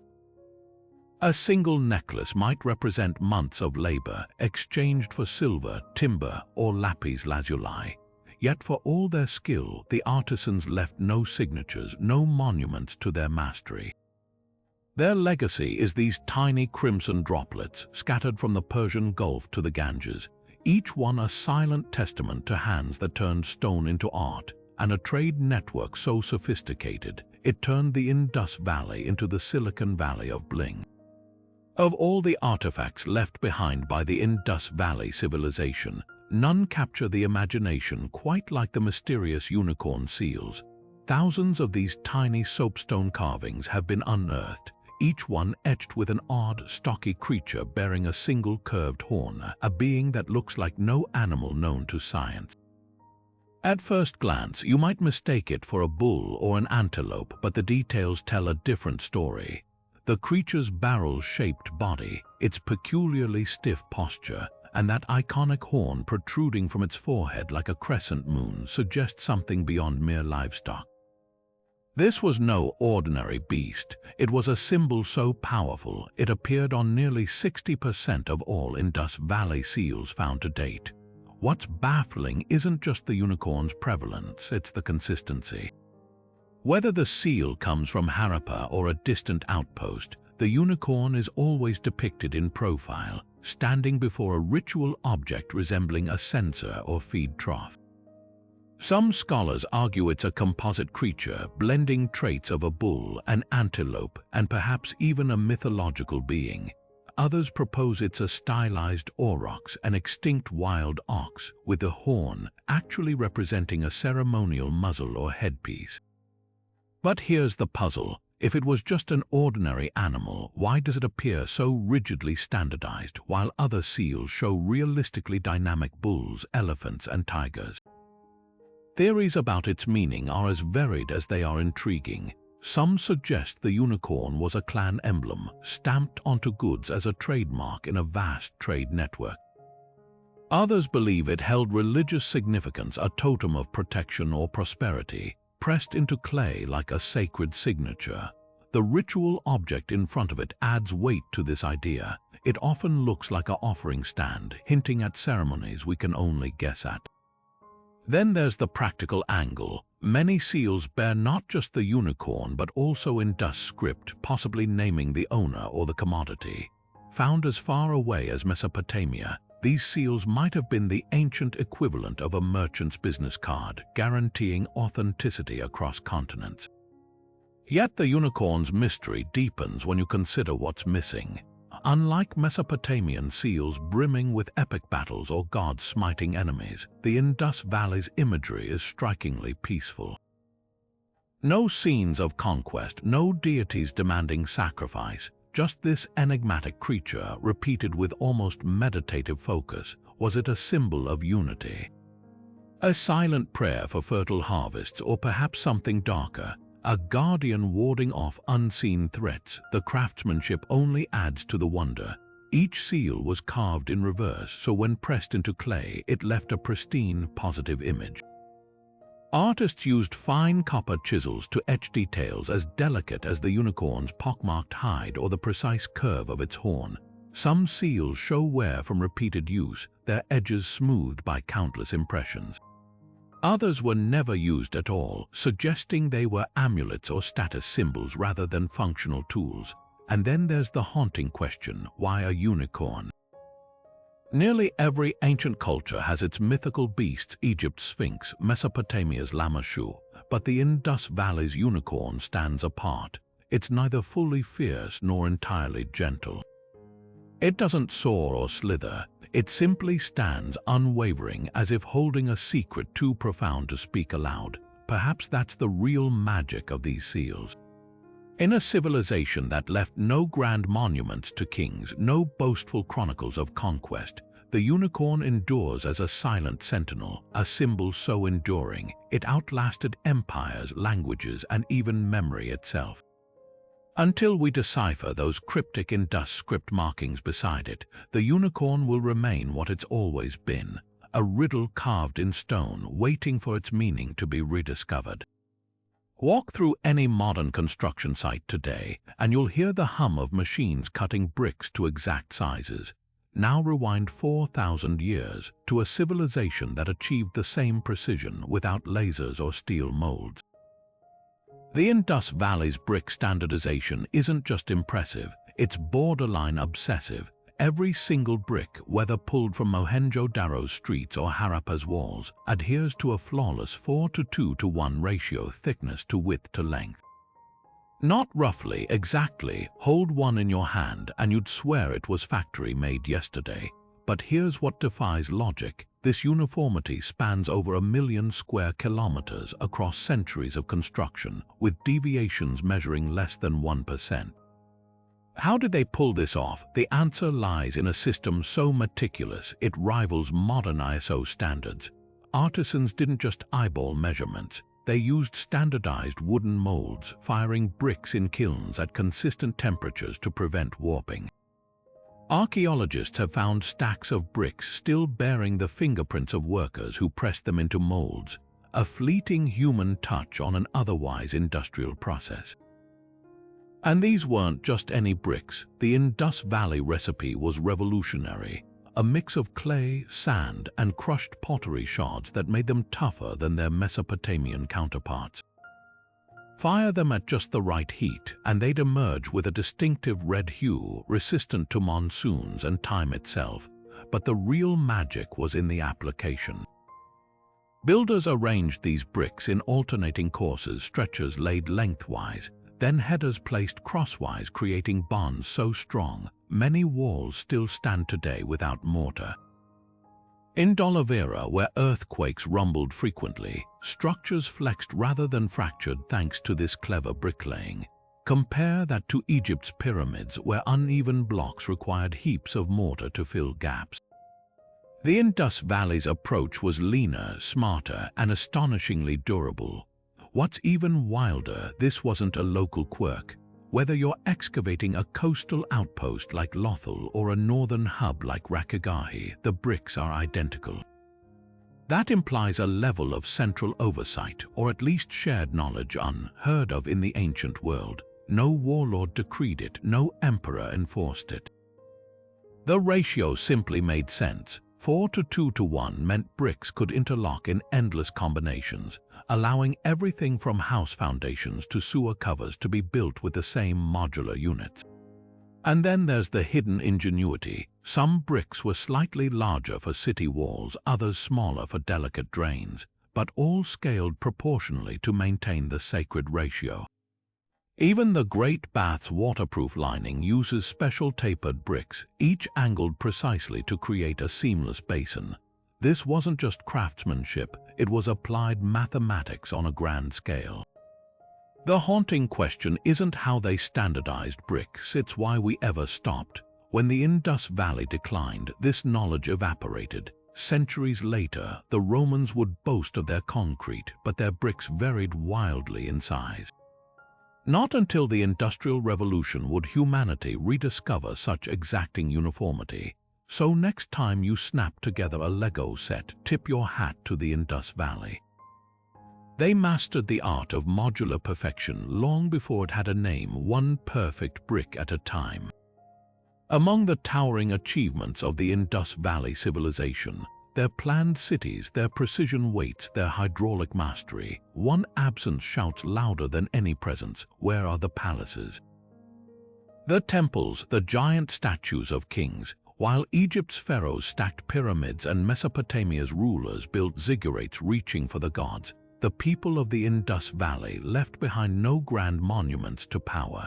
A single necklace might represent months of labor, exchanged for silver, timber, or lapis lazuli. Yet for all their skill, the artisans left no signatures, no monuments to their mastery. Their legacy is these tiny crimson droplets scattered from the Persian Gulf to the Ganges, each one a silent testament to hands that turned stone into art, and a trade network so sophisticated it turned the Indus Valley into the Silicon Valley of bling. Of all the artifacts left behind by the Indus Valley Civilization, none capture the imagination quite like the mysterious unicorn seals. Thousands of these tiny soapstone carvings have been unearthed, each one etched with an odd, stocky creature bearing a single curved horn, a being that looks like no animal known to science. At first glance, you might mistake it for a bull or an antelope, but the details tell a different story. The creature's barrel-shaped body, its peculiarly stiff posture, and that iconic horn protruding from its forehead like a crescent moon suggest something beyond mere livestock. This was no ordinary beast. It was a symbol so powerful it appeared on nearly 60% of all Indus Valley seals found to date. What's baffling isn't just the unicorn's prevalence, it's the consistency. Whether the seal comes from Harappa or a distant outpost, the unicorn is always depicted in profile, standing before a ritual object resembling a censer or feed trough. Some scholars argue it's a composite creature, blending traits of a bull, an antelope, and perhaps even a mythological being. Others propose it's a stylized aurochs, an extinct wild ox, with the horn actually representing a ceremonial muzzle or headpiece. But here's the puzzle. If it was just an ordinary animal, why does it appear so rigidly standardized, while other seals show realistically dynamic bulls, elephants, and tigers? Theories about its meaning are as varied as they are intriguing. Some suggest the unicorn was a clan emblem, stamped onto goods as a trademark in a vast trade network. Others believe it held religious significance, a totem of protection or prosperity, pressed into clay like a sacred signature. The ritual object in front of it adds weight to this idea. It often looks like an offering stand, hinting at ceremonies we can only guess at. Then there's the practical angle. Many seals bear not just the unicorn but also Indus script, possibly naming the owner or the commodity. Found as far away as Mesopotamia, these seals might have been the ancient equivalent of a merchant's business card, guaranteeing authenticity across continents. Yet the unicorn's mystery deepens when you consider what's missing. Unlike Mesopotamian seals brimming with epic battles or gods smiting enemies, the Indus Valley's imagery is strikingly peaceful. No scenes of conquest, no deities demanding sacrifice, just this enigmatic creature repeated with almost meditative focus. Was it a symbol of unity? A silent prayer for fertile harvests, or perhaps something darker? A guardian warding off unseen threats? The craftsmanship only adds to the wonder. Each seal was carved in reverse, so when pressed into clay, it left a pristine, positive image. Artists used fine copper chisels to etch details as delicate as the unicorn's pockmarked hide or the precise curve of its horn. Some seals show wear from repeated use, their edges smoothed by countless impressions. Others were never used at all, suggesting they were amulets or status symbols rather than functional tools. And then there's the haunting question, why a unicorn? Nearly every ancient culture has its mythical beasts, Egypt's Sphinx, Mesopotamia's Lamassu, but the Indus Valley's unicorn stands apart. It's neither fully fierce nor entirely gentle. It doesn't soar or slither, it simply stands unwavering as if holding a secret too profound to speak aloud. Perhaps that's the real magic of these seals. In a civilization that left no grand monuments to kings, no boastful chronicles of conquest, the unicorn endures as a silent sentinel, a symbol so enduring, it outlasted empires, languages, and even memory itself. Until we decipher those cryptic Indus script markings beside it, the unicorn will remain what it's always been, a riddle carved in stone, waiting for its meaning to be rediscovered. Walk through any modern construction site today, and you'll hear the hum of machines cutting bricks to exact sizes. Now rewind 4,000 years to a civilization that achieved the same precision without lasers or steel molds. The Indus Valley's brick standardization isn't just impressive, it's borderline obsessive. Every single brick, whether pulled from Mohenjo-Daro's streets or Harappa's walls, adheres to a flawless 4:2:1 ratio, thickness to width to length. Not roughly, exactly. Hold one in your hand and you'd swear it was factory-made yesterday. But here's what defies logic. This uniformity spans over 1 million square kilometers across centuries of construction, with deviations measuring less than 1%. How did they pull this off? The answer lies in a system so meticulous it rivals modern ISO standards. Artisans didn't just eyeball measurements. They used standardized wooden molds, firing bricks in kilns at consistent temperatures to prevent warping. Archaeologists have found stacks of bricks still bearing the fingerprints of workers who pressed them into molds, a fleeting human touch on an otherwise industrial process. And these weren't just any bricks. The Indus Valley recipe was revolutionary, a mix of clay, sand, and crushed pottery shards that made them tougher than their Mesopotamian counterparts. Fire them at just the right heat, and they'd emerge with a distinctive red hue, resistant to monsoons and time itself. But the real magic was in the application. Builders arranged these bricks in alternating courses, stretchers laid lengthwise, then headers placed crosswise, creating bonds so strong, many walls still stand today without mortar. In Dolivera, where earthquakes rumbled frequently, structures flexed rather than fractured thanks to this clever bricklaying. Compare that to Egypt's pyramids, where uneven blocks required heaps of mortar to fill gaps. The Indus Valley's approach was leaner, smarter, and astonishingly durable. What's even wilder, this wasn't a local quirk. Whether you're excavating a coastal outpost like Lothal or a northern hub like Rakhigahi, the bricks are identical. That implies a level of central oversight, or at least shared knowledge, unheard of in the ancient world. No warlord decreed it, no emperor enforced it. The ratio simply made sense. 4:2:1 meant bricks could interlock in endless combinations, allowing everything from house foundations to sewer covers to be built with the same modular units. And then there's the hidden ingenuity. Some bricks were slightly larger for city walls, others smaller for delicate drains, but all scaled proportionally to maintain the sacred ratio. Even the Great Bath's waterproof lining uses special tapered bricks, each angled precisely to create a seamless basin. This wasn't just craftsmanship, it was applied mathematics on a grand scale. The haunting question isn't how they standardized bricks, it's why we ever stopped. When the Indus Valley declined, this knowledge evaporated. Centuries later, the Romans would boast of their concrete, but their bricks varied wildly in size. Not until the Industrial Revolution would humanity rediscover such exacting uniformity. So next time you snap together a Lego set, tip your hat to the Indus Valley. They mastered the art of modular perfection long before it had a name, one perfect brick at a time. Among the towering achievements of the Indus Valley Civilization, their planned cities, their precision weights, their hydraulic mastery, one absence shouts louder than any presence: where are the palaces? The temples, the giant statues of kings. While Egypt's pharaohs stacked pyramids and Mesopotamia's rulers built ziggurats reaching for the gods, the people of the Indus Valley left behind no grand monuments to power.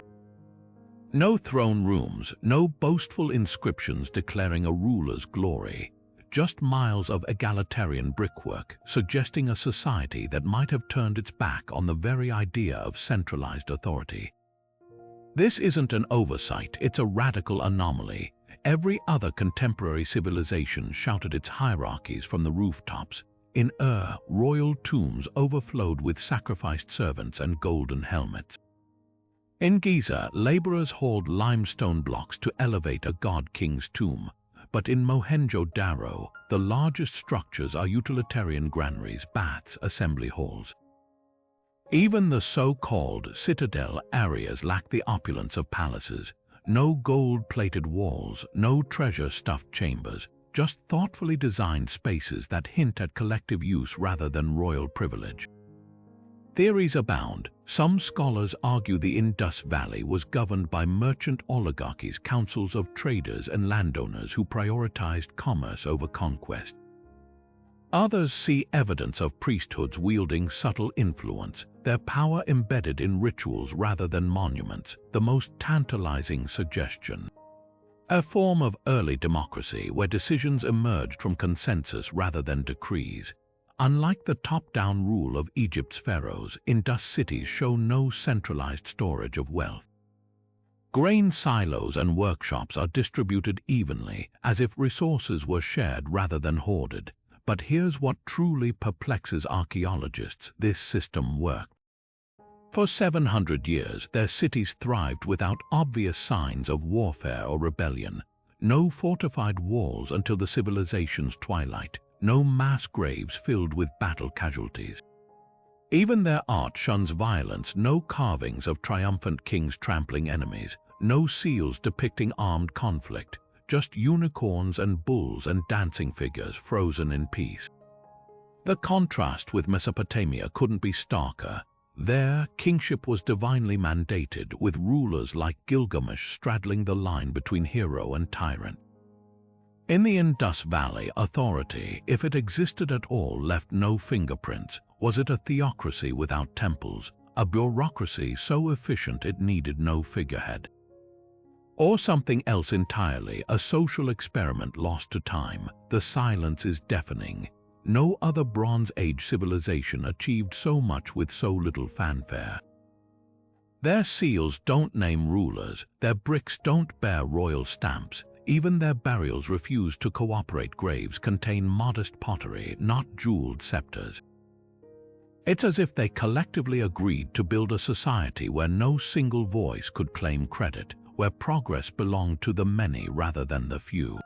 No throne rooms, no boastful inscriptions declaring a ruler's glory. Just miles of egalitarian brickwork, suggesting a society that might have turned its back on the very idea of centralized authority. This isn't an oversight, it's a radical anomaly. Every other contemporary civilization shouted its hierarchies from the rooftops. In Ur, royal tombs overflowed with sacrificed servants and golden helmets. In Giza, laborers hauled limestone blocks to elevate a god-king's tomb. But in Mohenjo-Daro, the largest structures are utilitarian granaries, baths, assembly halls. Even the so-called citadel areas lack the opulence of palaces. No gold-plated walls, no treasure-stuffed chambers, just thoughtfully designed spaces that hint at collective use rather than royal privilege. Theories abound. Some scholars argue the Indus Valley was governed by merchant oligarchies, councils of traders and landowners who prioritized commerce over conquest. Others see evidence of priesthoods wielding subtle influence, their power embedded in rituals rather than monuments, the most tantalizing suggestion. A form of early democracy where decisions emerged from consensus rather than decrees. Unlike the top-down rule of Egypt's pharaohs, Indus cities show no centralized storage of wealth. Grain silos and workshops are distributed evenly, as if resources were shared rather than hoarded. But here's what truly perplexes archaeologists: this system worked. For 700 years, their cities thrived without obvious signs of warfare or rebellion. No fortified walls until the civilization's twilight. No mass graves filled with battle casualties. Even their art shuns violence, no carvings of triumphant kings trampling enemies, no seals depicting armed conflict, just unicorns and bulls and dancing figures frozen in peace. The contrast with Mesopotamia couldn't be starker. There, kingship was divinely mandated, with rulers like Gilgamesh straddling the line between hero and tyrant. In the Indus Valley, authority, if it existed at all, left no fingerprints. Was it a theocracy without temples, a bureaucracy so efficient it needed no figurehead? Or something else entirely, a social experiment lost to time? The silence is deafening. No other Bronze Age civilization achieved so much with so little fanfare. Their seals don't name rulers, their bricks don't bear royal stamps. Even their burials refuse to cooperate. Graves contain modest pottery, not jeweled scepters. It's as if they collectively agreed to build a society where no single voice could claim credit, where progress belonged to the many rather than the few.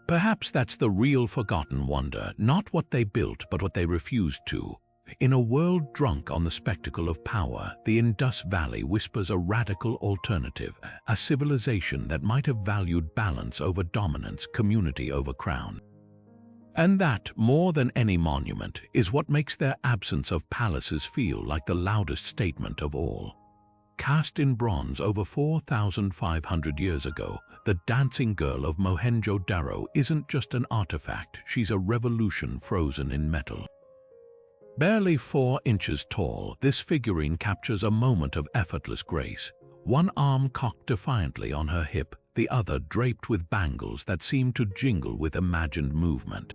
Perhaps that's the real forgotten wonder, not what they built but what they refused to. In a world drunk on the spectacle of power, the Indus Valley whispers a radical alternative, a civilization that might have valued balance over dominance, community over crown. And that, more than any monument, is what makes their absence of palaces feel like the loudest statement of all. Cast in bronze over 4,500 years ago, the dancing girl of Mohenjo-Daro isn't just an artifact, she's a revolution frozen in metal. Barely 4 inches tall, this figurine captures a moment of effortless grace. One arm cocked defiantly on her hip, the other draped with bangles that seem to jingle with imagined movement.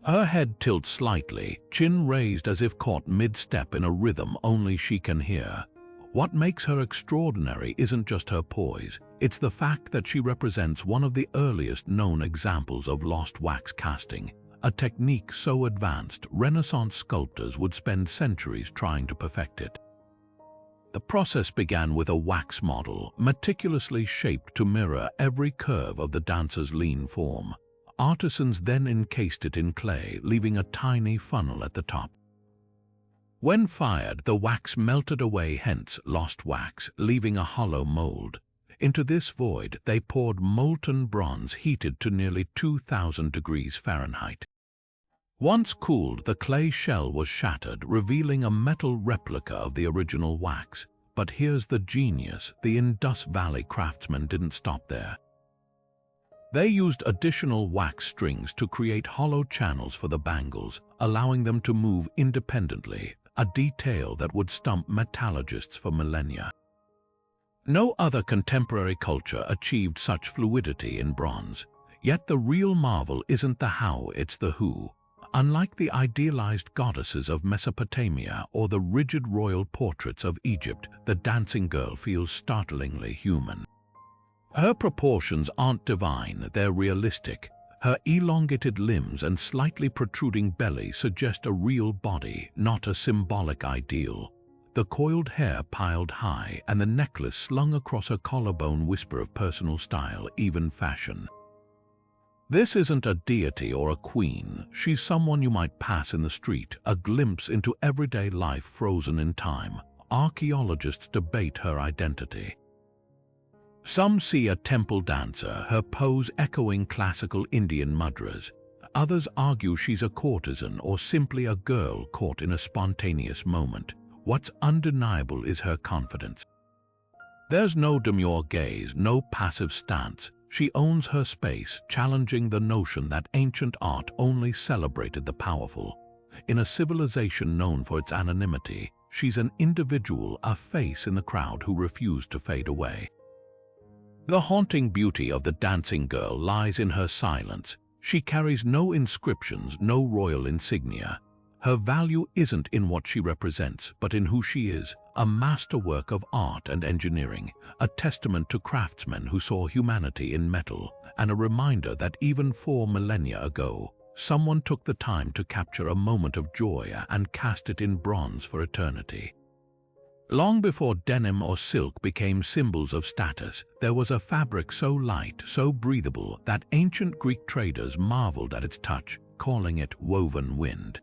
Her head tilts slightly, chin raised as if caught mid-step in a rhythm only she can hear. What makes her extraordinary isn't just her poise, it's the fact that she represents one of the earliest known examples of lost wax casting. A technique so advanced, Renaissance sculptors would spend centuries trying to perfect it. The process began with a wax model, meticulously shaped to mirror every curve of the dancer's lean form. Artisans then encased it in clay, leaving a tiny funnel at the top. When fired, the wax melted away, hence lost wax, leaving a hollow mold. Into this void, they poured molten bronze heated to nearly 2,000 degrees Fahrenheit. Once cooled, the clay shell was shattered, revealing a metal replica of the original wax. But here's the genius: the Indus Valley craftsmen didn't stop there. They used additional wax strings to create hollow channels for the bangles, allowing them to move independently, a detail that would stump metallurgists for millennia. No other contemporary culture achieved such fluidity in bronze. Yet the real marvel isn't the how, it's the who. Unlike the idealized goddesses of Mesopotamia or the rigid royal portraits of Egypt, the dancing girl feels startlingly human. Her proportions aren't divine, they're realistic. Her elongated limbs and slightly protruding belly suggest a real body, not a symbolic ideal. The coiled hair piled high and the necklace slung across her collarbone whisper of personal style, even fashion. This isn't a deity or a queen. She's someone you might pass in the street, a glimpse into everyday life frozen in time. Archaeologists debate her identity. Some see a temple dancer, her pose echoing classical Indian mudras. Others argue she's a courtesan or simply a girl caught in a spontaneous moment. What's undeniable is her confidence. There's no demure gaze, no passive stance. She owns her space, challenging the notion that ancient art only celebrated the powerful. In a civilization known for its anonymity, she's an individual, a face in the crowd who refused to fade away. The haunting beauty of the dancing girl lies in her silence. She carries no inscriptions, no royal insignia. Her value isn't in what she represents, but in who she is, a masterwork of art and engineering, a testament to craftsmen who saw humanity in metal, and a reminder that even 4 millennia ago, someone took the time to capture a moment of joy and cast it in bronze for eternity. Long before denim or silk became symbols of status, there was a fabric so light, so breathable, that ancient Greek traders marveled at its touch, calling it woven wind.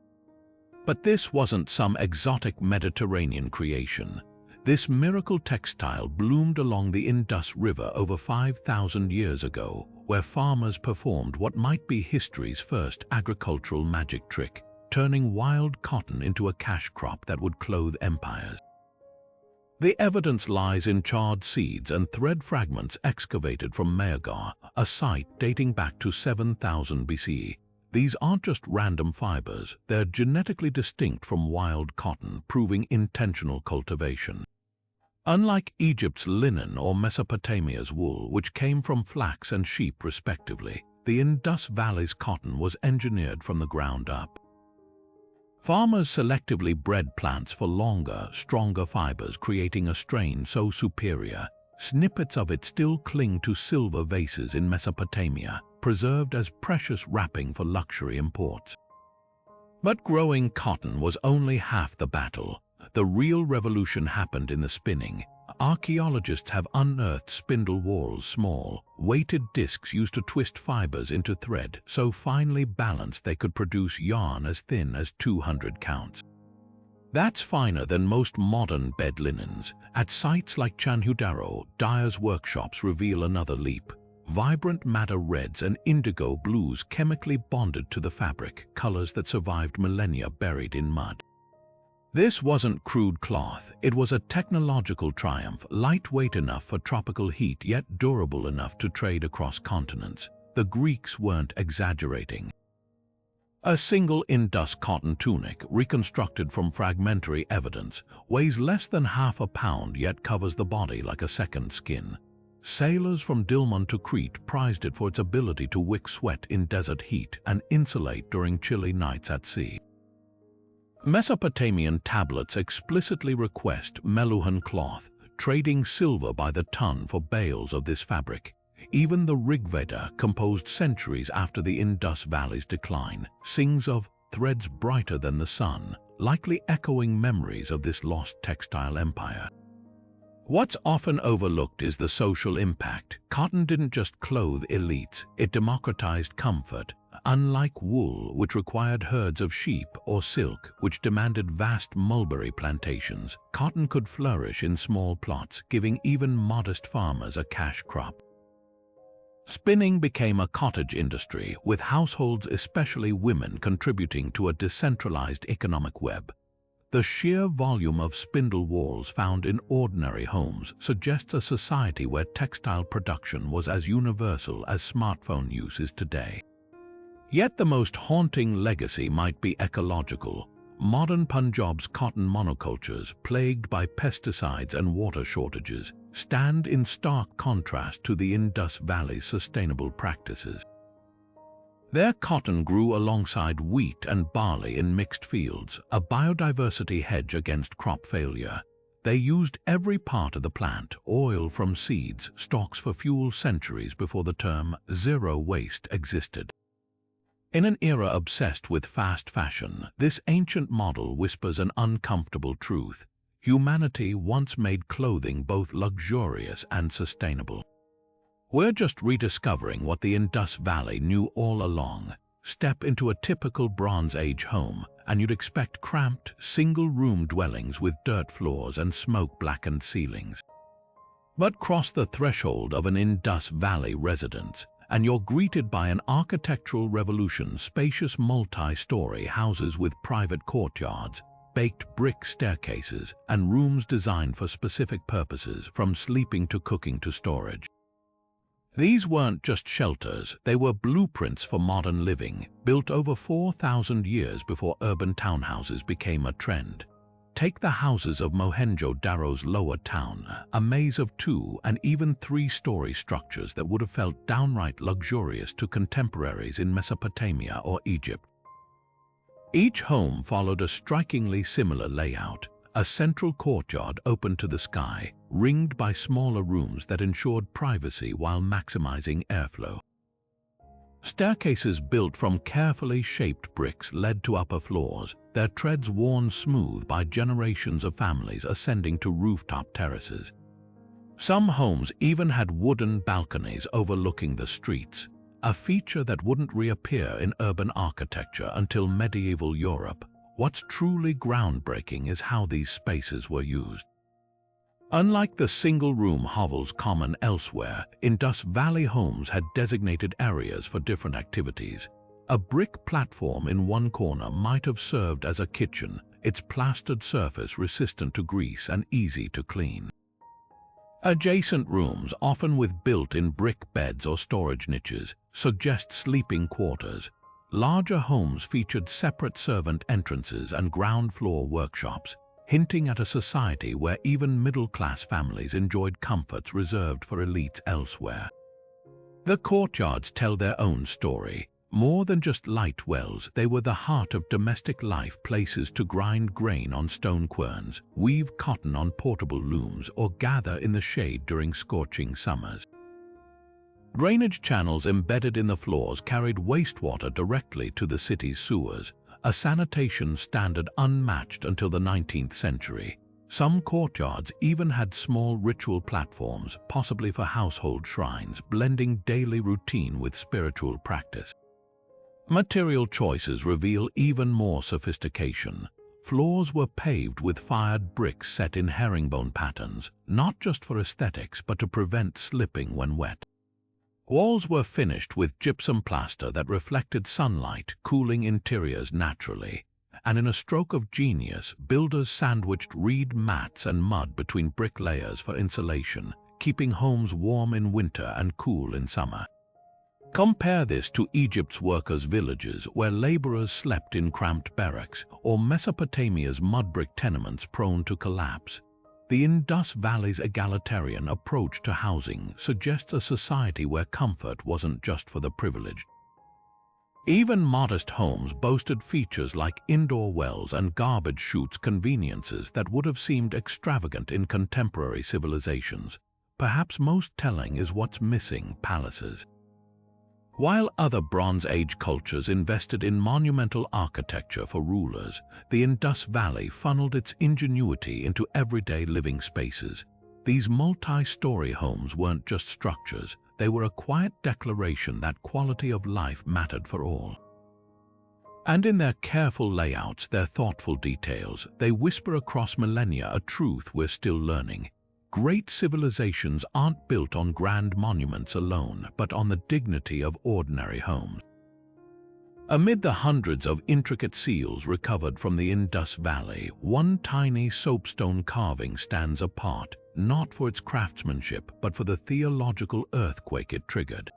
But this wasn't some exotic Mediterranean creation. This miracle textile bloomed along the Indus River over 5,000 years ago, where farmers performed what might be history's first agricultural magic trick, turning wild cotton into a cash crop that would clothe empires. The evidence lies in charred seeds and thread fragments excavated from Meagar, a site dating back to 7,000 BCE. These aren't just random fibers, they're genetically distinct from wild cotton, proving intentional cultivation. Unlike Egypt's linen or Mesopotamia's wool, which came from flax and sheep respectively, the Indus Valley's cotton was engineered from the ground up. Farmers selectively bred plants for longer, stronger fibers, creating a strain so superior. Snippets of it still cling to silver vases in Mesopotamia, preserved as precious wrapping for luxury imports. But growing cotton was only half the battle. The real revolution happened in the spinning. Archaeologists have unearthed spindle whorls, small, weighted discs used to twist fibers into thread, so finely balanced they could produce yarn as thin as 200 counts. That's finer than most modern bed linens. At sites like Mohenjo-Daro, dyers' workshops reveal another leap. Vibrant madder reds and indigo blues chemically bonded to the fabric, colors that survived millennia buried in mud. This wasn't crude cloth, it was a technological triumph, lightweight enough for tropical heat yet durable enough to trade across continents. The Greeks weren't exaggerating. A single Indus cotton tunic, reconstructed from fragmentary evidence, weighs less than half a pound yet covers the body like a second skin. Sailors from Dilmun to Crete prized it for its ability to wick sweat in desert heat and insulate during chilly nights at sea. Mesopotamian tablets explicitly request Meluhan cloth, trading silver by the ton for bales of this fabric. Even the Rigveda, composed centuries after the Indus Valley's decline, sings of threads brighter than the sun, likely echoing memories of this lost textile empire. What's often overlooked is the social impact. Cotton didn't just clothe elites, it democratized comfort. Unlike wool, which required herds of sheep, or silk, which demanded vast mulberry plantations, cotton could flourish in small plots, giving even modest farmers a cash crop. Spinning became a cottage industry, with households, especially women, contributing to a decentralized economic web. The sheer volume of spindle whorls found in ordinary homes suggests a society where textile production was as universal as smartphone use is today. Yet the most haunting legacy might be ecological. Modern Punjab's cotton monocultures, plagued by pesticides and water shortages, stand in stark contrast to the Indus Valley's sustainable practices. Their cotton grew alongside wheat and barley in mixed fields, a biodiversity hedge against crop failure. They used every part of the plant, oil from seeds, stalks for fuel, centuries before the term zero waste existed. In an era obsessed with fast fashion, this ancient model whispers an uncomfortable truth. Humanity once made clothing both luxurious and sustainable. We're just rediscovering what the Indus Valley knew all along. Step into a typical Bronze Age home, and you'd expect cramped, single-room dwellings with dirt floors and smoke-blackened ceilings. But cross the threshold of an Indus Valley residence, and you're greeted by an architectural revolution: spacious multi-story houses with private courtyards, baked brick staircases, and rooms designed for specific purposes, from sleeping to cooking to storage. These weren't just shelters, they were blueprints for modern living, built over 4,000 years before urban townhouses became a trend. Take the houses of Mohenjo-Daro's lower town, a maze of 2- and even 3-story structures that would have felt downright luxurious to contemporaries in Mesopotamia or Egypt. Each home followed a strikingly similar layout: a central courtyard open to the sky, ringed by smaller rooms that ensured privacy while maximizing airflow. Staircases built from carefully shaped bricks led to upper floors, their treads worn smooth by generations of families ascending to rooftop terraces. Some homes even had wooden balconies overlooking the streets, a feature that wouldn't reappear in urban architecture until medieval Europe. What's truly groundbreaking is how these spaces were used. Unlike the single-room hovels common elsewhere, Indus Valley homes had designated areas for different activities. A brick platform in one corner might have served as a kitchen, its plastered surface resistant to grease and easy to clean. Adjacent rooms, often with built-in brick beds or storage niches, suggest sleeping quarters. Larger homes featured separate servant entrances and ground-floor workshops, hinting at a society where even middle-class families enjoyed comforts reserved for elites elsewhere. The courtyards tell their own story. More than just light wells, they were the heart of domestic life, places to grind grain on stone querns, weave cotton on portable looms, or gather in the shade during scorching summers. Drainage channels embedded in the floors carried wastewater directly to the city's sewers, a sanitation standard unmatched until the 19th century. Some courtyards even had small ritual platforms, possibly for household shrines, blending daily routine with spiritual practice. Material choices reveal even more sophistication. Floors were paved with fired bricks set in herringbone patterns, not just for aesthetics but to prevent slipping when wet. Walls were finished with gypsum plaster that reflected sunlight, cooling interiors naturally. And in a stroke of genius, builders sandwiched reed mats and mud between brick layers for insulation, keeping homes warm in winter and cool in summer. Compare this to Egypt's workers' villages, where laborers slept in cramped barracks, or Mesopotamia's mud-brick tenements prone to collapse. The Indus Valley's egalitarian approach to housing suggests a society where comfort wasn't just for the privileged. Even modest homes boasted features like indoor wells and garbage chute conveniences that would have seemed extravagant in contemporary civilizations. Perhaps most telling is what's missing: palaces. While other Bronze Age cultures invested in monumental architecture for rulers, the Indus Valley funneled its ingenuity into everyday living spaces. These multi-story homes weren't just structures, they were a quiet declaration that quality of life mattered for all. And in their careful layouts, their thoughtful details, they whisper across millennia a truth we're still learning. Great civilizations aren't built on grand monuments alone, but on the dignity of ordinary homes. Amid the hundreds of intricate seals recovered from the Indus Valley, one tiny soapstone carving stands apart, not for its craftsmanship, but for the theological earthquake it triggered.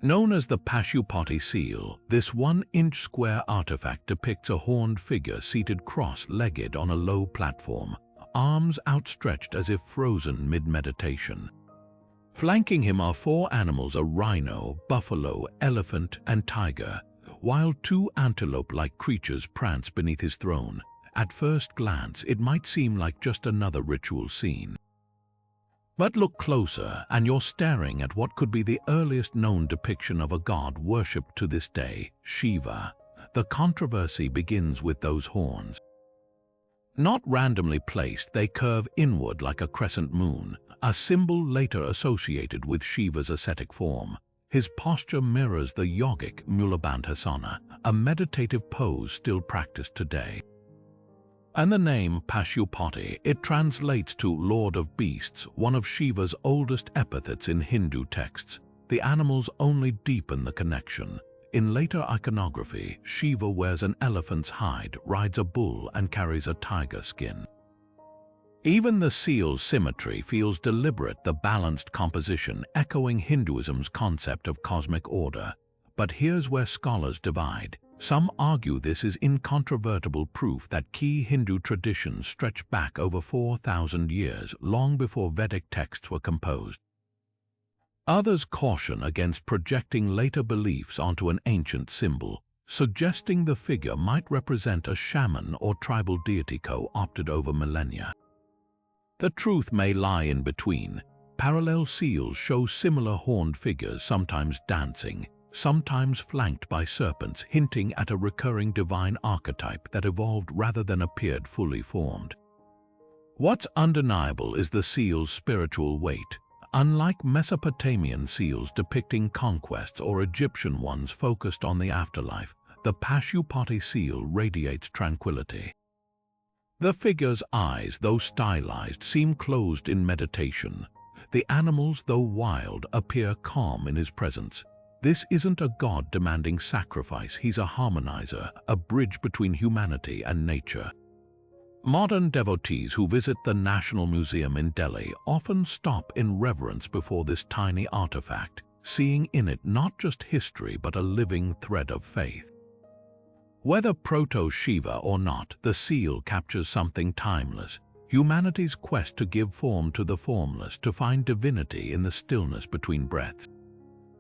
Known as the Pashupati seal, this 1-inch square artifact depicts a horned figure seated cross-legged on a low platform, arms outstretched as if frozen mid-meditation. Flanking him are 4 animals: a rhino, buffalo, elephant, and tiger, while 2 antelope-like creatures prance beneath his throne. At first glance, it might seem like just another ritual scene. But look closer, and you're staring at what could be the earliest known depiction of a god worshipped to this day, Shiva. The controversy begins with those horns. Not randomly placed, they curve inward like a crescent moon, a symbol later associated with Shiva's ascetic form. His posture mirrors the yogic Mulabandhasana, a meditative pose still practiced today. And the name Pashupati, it translates to Lord of Beasts, one of Shiva's oldest epithets in Hindu texts. The animals only deepen the connection. In later iconography, Shiva wears an elephant's hide, rides a bull, and carries a tiger skin. Even the seal's symmetry feels deliberate, the balanced composition echoing Hinduism's concept of cosmic order. But here's where scholars divide. Some argue this is incontrovertible proof that key Hindu traditions stretch back over 4,000 years, long before Vedic texts were composed. Others caution against projecting later beliefs onto an ancient symbol, suggesting the figure might represent a shaman or tribal deity co-opted over millennia. The truth may lie in between. Parallel seals show similar horned figures, sometimes dancing, sometimes flanked by serpents, hinting at a recurring divine archetype that evolved rather than appeared fully formed. What's undeniable is the seal's spiritual weight. Unlike Mesopotamian seals depicting conquests or Egyptian ones focused on the afterlife, the Pashupati seal radiates tranquility. The figure's eyes, though stylized, seem closed in meditation. The animals, though wild, appear calm in his presence. This isn't a god demanding sacrifice, he's a harmonizer, a bridge between humanity and nature. Modern devotees who visit the National Museum in Delhi often stop in reverence before this tiny artifact, seeing in it not just history but a living thread of faith. Whether proto-Shiva or not, the seal captures something timeless, humanity's quest to give form to the formless, to find divinity in the stillness between breaths.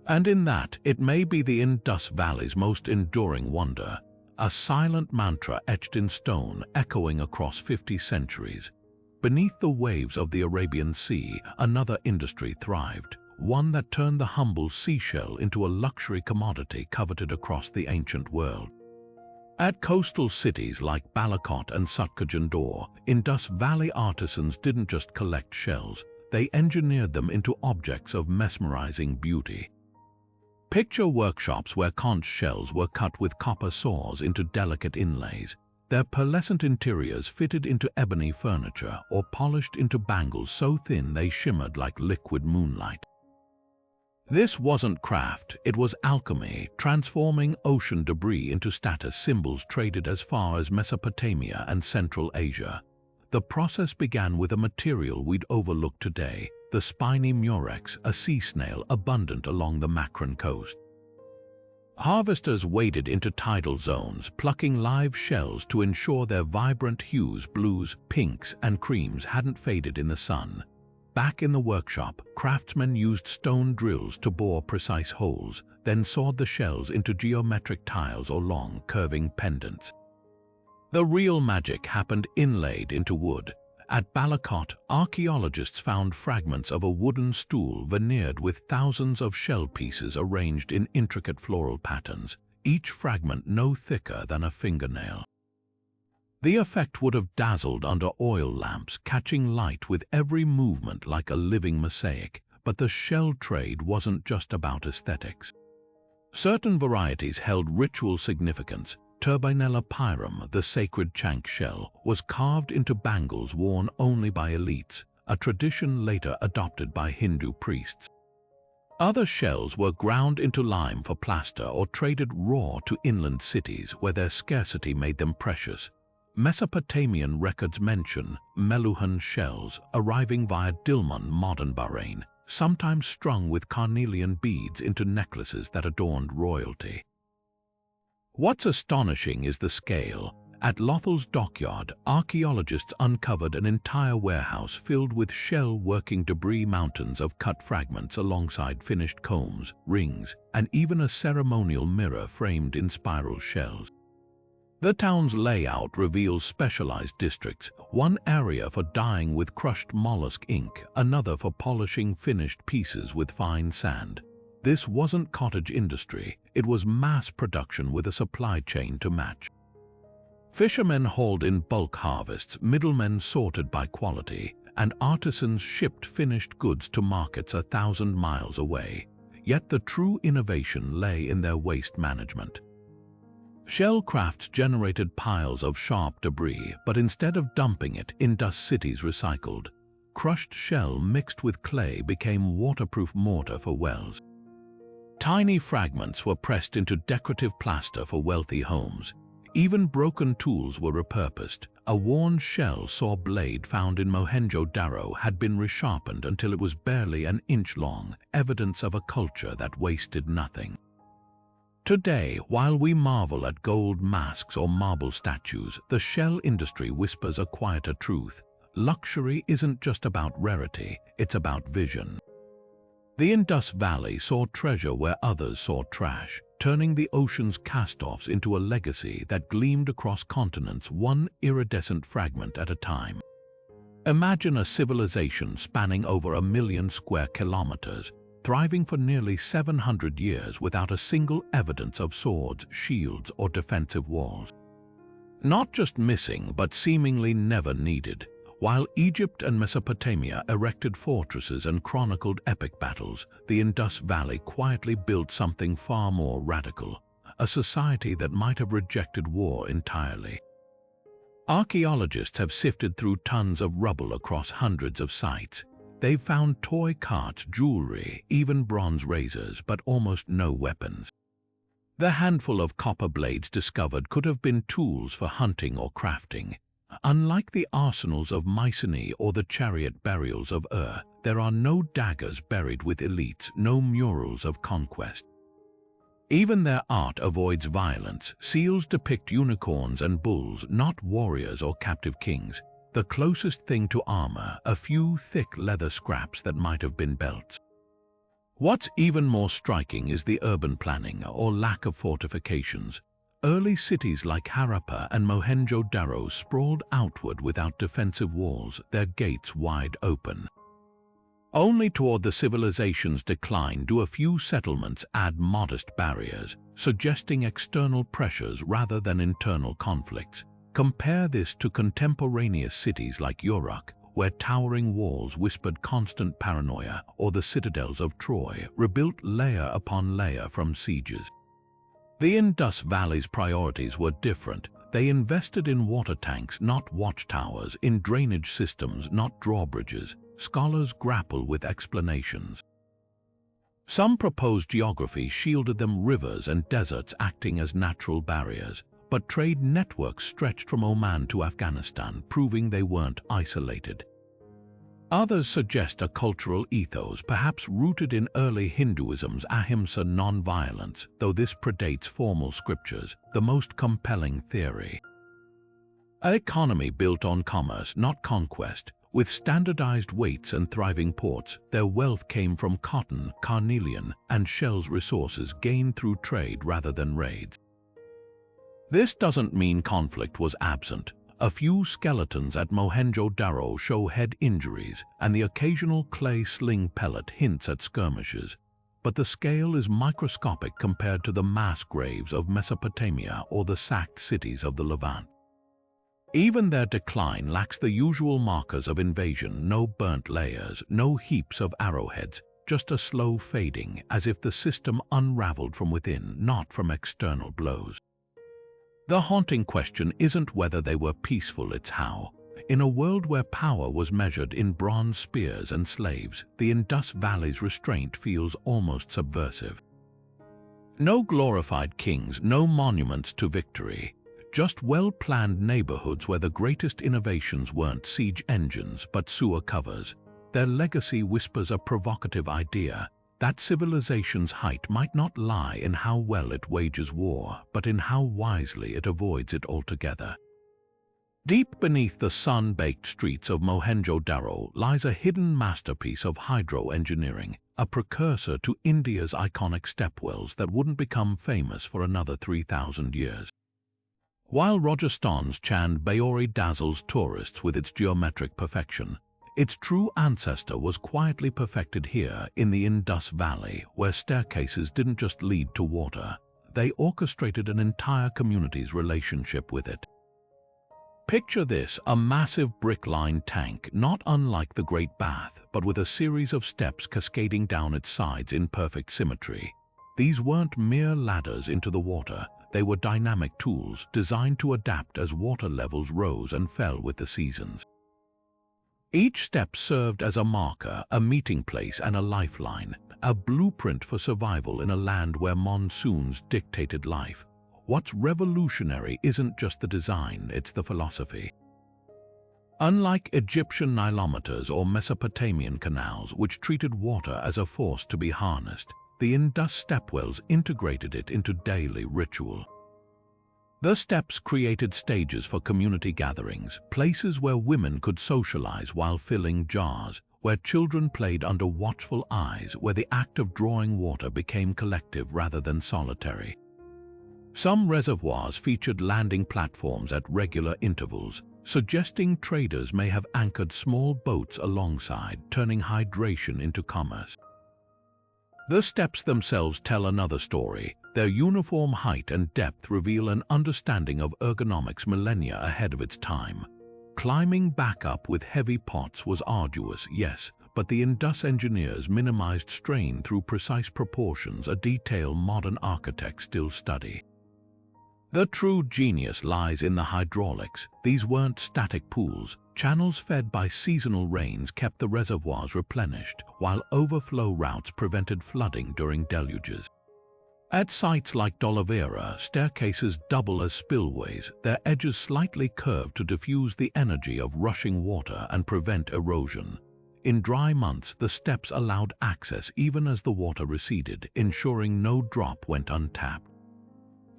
And in that, it may be the Indus Valley's most enduring wonder, a silent mantra etched in stone, echoing across 50 centuries. Beneath the waves of the Arabian Sea, another industry thrived, one that turned the humble seashell into a luxury commodity coveted across the ancient world. At coastal cities like Balakot and Satkajandur, Indus Valley artisans didn't just collect shells, they engineered them into objects of mesmerizing beauty. Picture workshops where conch shells were cut with copper saws into delicate inlays, their pearlescent interiors fitted into ebony furniture or polished into bangles so thin they shimmered like liquid moonlight. This wasn't craft, it was alchemy, transforming ocean debris into status symbols traded as far as Mesopotamia and Central Asia. The process began with a material we'd overlook today, the spiny murex, a sea snail abundant along the Makran coast. Harvesters waded into tidal zones, plucking live shells to ensure their vibrant hues, blues, pinks, and creams hadn't faded in the sun. Back in the workshop, craftsmen used stone drills to bore precise holes, then sawed the shells into geometric tiles or long, curving pendants. The real magic happened inlaid into wood. At Balakot, archaeologists found fragments of a wooden stool veneered with thousands of shell pieces arranged in intricate floral patterns, each fragment no thicker than a fingernail. The effect would have dazzled under oil lamps, catching light with every movement like a living mosaic. But the shell trade wasn't just about aesthetics. Certain varieties held ritual significance. Turbinella pyrum, the sacred chank shell, was carved into bangles worn only by elites, a tradition later adopted by Hindu priests. Other shells were ground into lime for plaster or traded raw to inland cities where their scarcity made them precious. Mesopotamian records mention Meluhan shells arriving via Dilmun, modern Bahrain, sometimes strung with carnelian beads into necklaces that adorned royalty. What's astonishing is the scale. At Lothal's dockyard, archaeologists uncovered an entire warehouse filled with shell-working debris, mountains of cut fragments alongside finished combs, rings, and even a ceremonial mirror framed in spiral shells. The town's layout reveals specialized districts, one area for dyeing with crushed mollusk ink, another for polishing finished pieces with fine sand. This wasn't cottage industry, it was mass production with a supply chain to match. Fishermen hauled in bulk harvests, middlemen sorted by quality, and artisans shipped finished goods to markets 1,000 miles away. Yet the true innovation lay in their waste management. Shell crafts generated piles of sharp debris, but instead of dumping it, Indus cities recycled. Crushed shell mixed with clay became waterproof mortar for wells. Tiny fragments were pressed into decorative plaster for wealthy homes. Even broken tools were repurposed. A worn shell saw blade found in Mohenjo-Daro had been resharpened until it was barely an inch long, evidence of a culture that wasted nothing. Today, while we marvel at gold masks or marble statues, the shell industry whispers a quieter truth. Luxury isn't just about rarity, it's about vision. The Indus Valley saw treasure where others saw trash, turning the ocean's cast-offs into a legacy that gleamed across continents, one iridescent fragment at a time. Imagine a civilization spanning over 1 million square kilometers, thriving for nearly 700 years without a single evidence of swords, shields, or defensive walls. Not just missing, but seemingly never needed. While Egypt and Mesopotamia erected fortresses and chronicled epic battles, the Indus Valley quietly built something far more radical, a society that might have rejected war entirely. Archaeologists have sifted through tons of rubble across hundreds of sites. They've found toy carts, jewelry, even bronze razors, but almost no weapons. The handful of copper blades discovered could have been tools for hunting or crafting. Unlike the arsenals of Mycenae or the chariot burials of Ur, there are no daggers buried with elites, no murals of conquest. Even their art avoids violence. Seals depict unicorns and bulls, not warriors or captive kings. The closest thing to armor, a few thick leather scraps that might have been belts. What's even more striking is the urban planning or lack of fortifications. Early cities like Harappa and Mohenjo-Daro sprawled outward without defensive walls, their gates wide open. Only toward the civilization's decline do a few settlements add modest barriers, suggesting external pressures rather than internal conflicts. Compare this to contemporaneous cities like Uruk, where towering walls whispered constant paranoia, or the citadels of Troy, rebuilt layer upon layer from sieges. The Indus Valley's priorities were different. They invested in water tanks, not watchtowers, in drainage systems, not drawbridges. Scholars grapple with explanations. Some propose geography shielded them, rivers and deserts acting as natural barriers. But trade networks stretched from Oman to Afghanistan, proving they weren't isolated. Others suggest a cultural ethos, perhaps rooted in early Hinduism's ahimsa, non-violence, though this predates formal scriptures, the most compelling theory. An economy built on commerce, not conquest, with standardized weights and thriving ports, their wealth came from cotton, carnelian, and shells, resources gained through trade rather than raids. This doesn't mean conflict was absent. A few skeletons at Mohenjo-Daro show head injuries, and the occasional clay sling pellet hints at skirmishes. But the scale is microscopic compared to the mass graves of Mesopotamia or the sacked cities of the Levant. Even their decline lacks the usual markers of invasion: no burnt layers, no heaps of arrowheads, just a slow fading, as if the system unraveled from within, not from external blows. The haunting question isn't whether they were peaceful, it's how. In a world where power was measured in bronze spears and slaves, the Indus Valley's restraint feels almost subversive. No glorified kings, no monuments to victory, just well-planned neighborhoods where the greatest innovations weren't siege engines but sewer covers. Their legacy whispers a provocative idea: that civilization's height might not lie in how well it wages war, but in how wisely it avoids it altogether. Deep beneath the sun-baked streets of Mohenjo-Daro lies a hidden masterpiece of hydro-engineering, a precursor to India's iconic stepwells that wouldn't become famous for another 3,000 years. While Rajasthan's Chand Baori dazzles tourists with its geometric perfection, its true ancestor was quietly perfected here in the Indus Valley, where staircases didn't just lead to water, they orchestrated an entire community's relationship with it. Picture this: a massive brick-lined tank, not unlike the Great Bath, but with a series of steps cascading down its sides in perfect symmetry. These weren't mere ladders into the water, they were dynamic tools designed to adapt as water levels rose and fell with the seasons. Each step served as a marker, a meeting place and a lifeline, a blueprint for survival in a land where monsoons dictated life. What's revolutionary isn't just the design, it's the philosophy. Unlike Egyptian nilometers or Mesopotamian canals, which treated water as a force to be harnessed, the Indus stepwells integrated it into daily ritual. The steps created stages for community gatherings, places where women could socialize while filling jars, where children played under watchful eyes, where the act of drawing water became collective rather than solitary. Some reservoirs featured landing platforms at regular intervals, suggesting traders may have anchored small boats alongside, turning hydration into commerce. The steps themselves tell another story. Their uniform height and depth reveal an understanding of ergonomics millennia ahead of its time. Climbing back up with heavy pots was arduous, yes, but the Indus engineers minimized strain through precise proportions, a detail modern architects still study. The true genius lies in the hydraulics. These weren't static pools. Channels fed by seasonal rains kept the reservoirs replenished, while overflow routes prevented flooding during deluges. At sites like Dolivera, staircases double as spillways, their edges slightly curved to diffuse the energy of rushing water and prevent erosion. In dry months, the steps allowed access even as the water receded, ensuring no drop went untapped.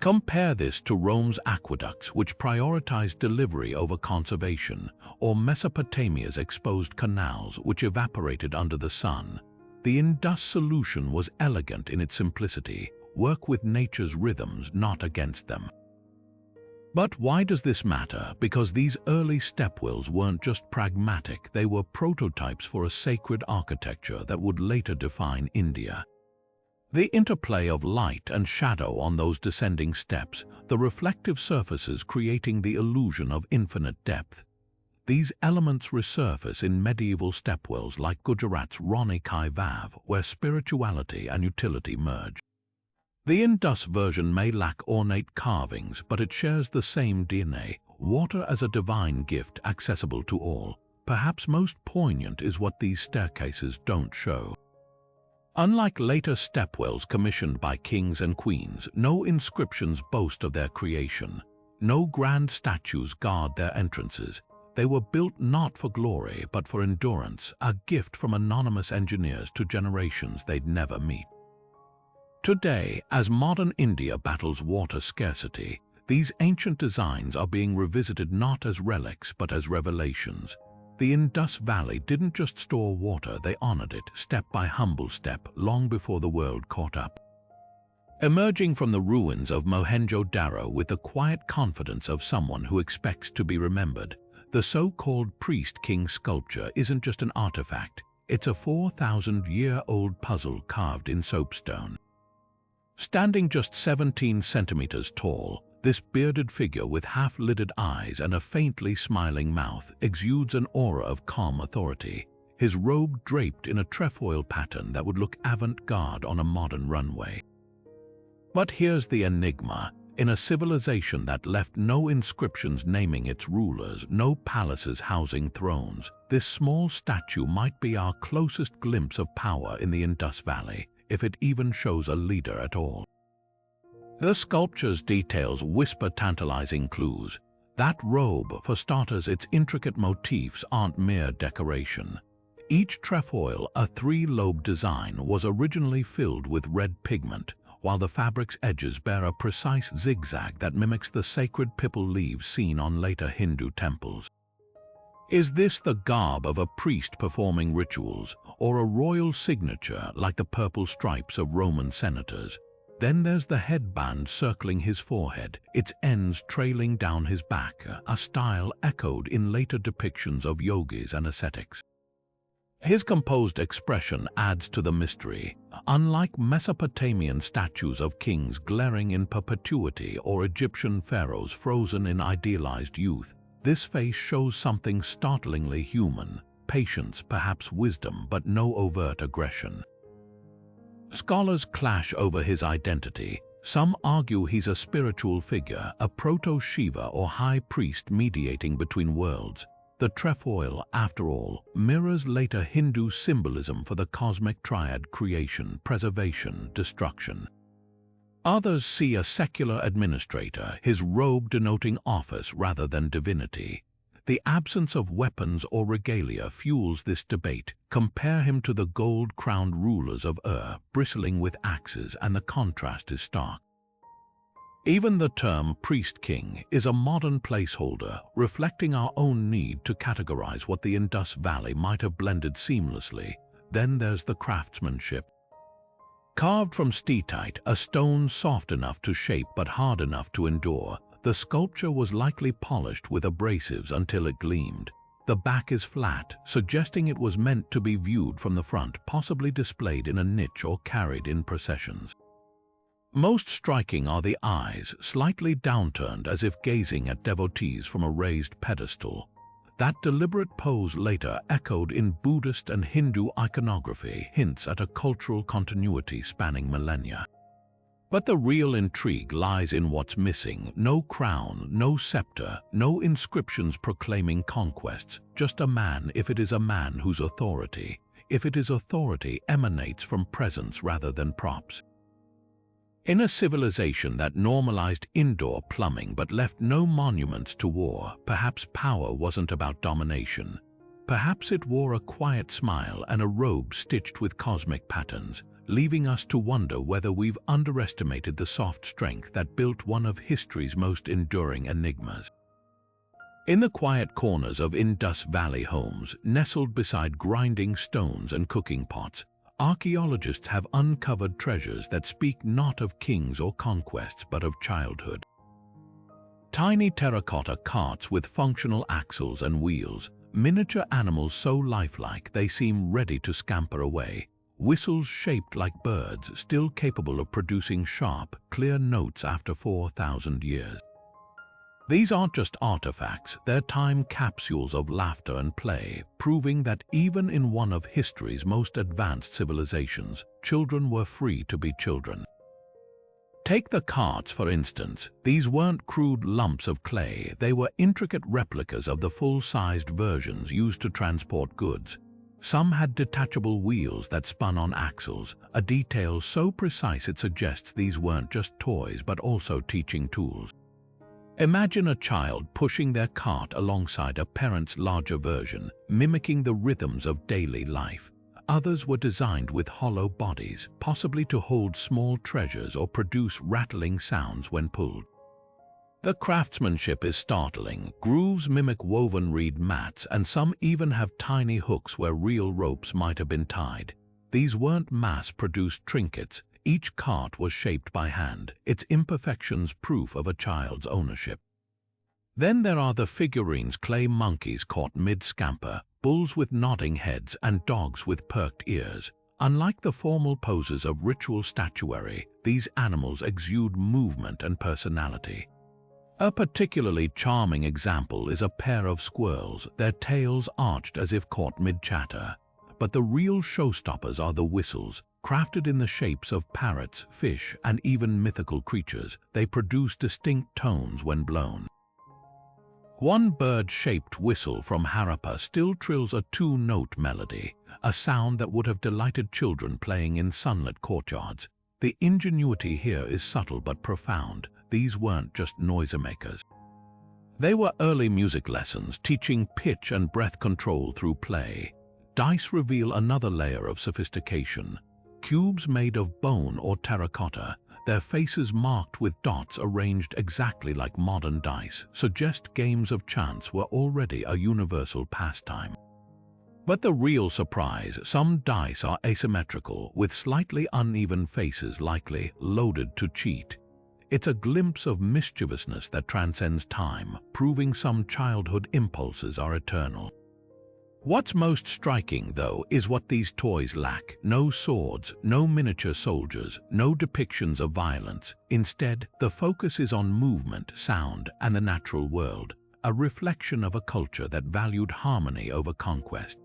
Compare this to Rome's aqueducts, which prioritized delivery over conservation, or Mesopotamia's exposed canals, which evaporated under the sun. The Indus solution was elegant in its simplicity: work with nature's rhythms, not against them. But why does this matter? Because these early stepwells weren't just pragmatic, they were prototypes for a sacred architecture that would later define India. The interplay of light and shadow on those descending steps, the reflective surfaces creating the illusion of infinite depth. These elements resurface in medieval stepwells like Gujarat's Rani Kai Vav, where spirituality and utility merge. The Indus version may lack ornate carvings, but it shares the same DNA: water as a divine gift accessible to all. Perhaps most poignant is what these staircases don't show. Unlike later stepwells commissioned by kings and queens, no inscriptions boast of their creation. No grand statues guard their entrances. They were built not for glory, but for endurance, a gift from anonymous engineers to generations they'd never meet. Today, as modern India battles water scarcity, these ancient designs are being revisited not as relics, but as revelations. The Indus Valley didn't just store water, they honored it, step by humble step, long before the world caught up. Emerging from the ruins of Mohenjo-Daro with the quiet confidence of someone who expects to be remembered, the so-called priest-king sculpture isn't just an artifact, it's a 4,000-year-old puzzle carved in soapstone. Standing just 17 centimeters tall, This bearded figure with half-lidded eyes and a faintly smiling mouth exudes an aura of calm authority, his robe draped in a trefoil pattern that would look avant-garde on a modern runway. But here's the enigma. In a civilization that left no inscriptions naming its rulers, no palaces housing thrones, this small statue might be our closest glimpse of power in the Indus Valley, if it even shows a leader at all. The sculpture's details whisper tantalizing clues. That robe, for starters, its intricate motifs aren't mere decoration. Each trefoil, a three-lobed design, was originally filled with red pigment, while the fabric's edges bear a precise zigzag that mimics the sacred pipal leaves seen on later Hindu temples. Is this the garb of a priest performing rituals, or a royal signature like the purple stripes of Roman senators? Then there's the headband circling his forehead, its ends trailing down his back, a style echoed in later depictions of yogis and ascetics. His composed expression adds to the mystery. Unlike Mesopotamian statues of kings glaring in perpetuity or Egyptian pharaohs frozen in idealized youth, this face shows something startlingly human, patience, perhaps wisdom, but no overt aggression. Scholars clash over his identity. Some argue he's a spiritual figure, a proto-Shiva or high priest mediating between worlds. The trefoil, after all, mirrors later Hindu symbolism for the cosmic triad: creation, preservation, destruction. Others see a secular administrator, his robe denoting office rather than divinity. The absence of weapons or regalia fuels this debate. Compare him to the gold-crowned rulers of bristling with axes, and the contrast is stark. Even the term priest-king is a modern placeholder, reflecting our own need to categorize what the Indus Valley might have blended seamlessly. Then there's the craftsmanship. Carved from steatite, a stone soft enough to shape but hard enough to endure, the sculpture was likely polished with abrasives until it gleamed. The back is flat, suggesting it was meant to be viewed from the front, possibly displayed in a niche or carried in processions. Most striking are the eyes, slightly downturned as if gazing at devotees from a raised pedestal. That deliberate pose later echoed in Buddhist and Hindu iconography, hints at a cultural continuity spanning millennia. But the real intrigue lies in what's missing. No crown, no scepter, no inscriptions proclaiming conquests, just a man, if it is a man whose authority, emanates from presence rather than props. In a civilization that normalized indoor plumbing but left no monuments to war, perhaps power wasn't about domination. Perhaps it wore a quiet smile and a robe stitched with cosmic patterns, leaving us to wonder whether we've underestimated the soft strength that built one of history's most enduring enigmas. In the quiet corners of Indus Valley homes, nestled beside grinding stones and cooking pots, archaeologists have uncovered treasures that speak not of kings or conquests but of childhood. Tiny terracotta carts with functional axles and wheels, miniature animals so lifelike they seem ready to scamper away, whistles shaped like birds still capable of producing sharp, clear notes after 4,000 years. These aren't just artifacts, they're time capsules of laughter and play, proving that even in one of history's most advanced civilizations, children were free to be children. Take the carts, for instance. These weren't crude lumps of clay, they were intricate replicas of the full-sized versions used to transport goods. Some had detachable wheels that spun on axles, a detail so precise it suggests these weren't just toys but also teaching tools. Imagine a child pushing their cart alongside a parent's larger version, mimicking the rhythms of daily life. Others were designed with hollow bodies, possibly to hold small treasures or produce rattling sounds when pulled. The craftsmanship is startling. Grooves mimic woven reed mats, and some even have tiny hooks where real ropes might have been tied. These weren't mass-produced trinkets. Each cart was shaped by hand, its imperfections proof of a child's ownership. Then there are the figurines: clay monkeys caught mid-scamper, bulls with nodding heads, and dogs with perked ears. Unlike the formal poses of ritual statuary, these animals exude movement and personality. A particularly charming example is a pair of squirrels, their tails arched as if caught mid-chatter. But the real showstoppers are the whistles. Crafted in the shapes of parrots, fish, and even mythical creatures, they produce distinct tones when blown. One bird-shaped whistle from Harappa still trills a two-note melody, a sound that would have delighted children playing in sunlit courtyards. The ingenuity here is subtle but profound. These weren't just noisemakers. They were early music lessons, teaching pitch and breath control through play. Dice reveal another layer of sophistication. Cubes made of bone or terracotta, their faces marked with dots arranged exactly like modern dice, suggest games of chance were already a universal pastime. But the real surprise, some dice are asymmetrical, with slightly uneven faces, likely loaded to cheat. It's a glimpse of mischievousness that transcends time, proving some childhood impulses are eternal. What's most striking, though, is what these toys lack. No swords, no miniature soldiers, no depictions of violence. Instead, the focus is on movement, sound, and the natural world, a reflection of a culture that valued harmony over conquest.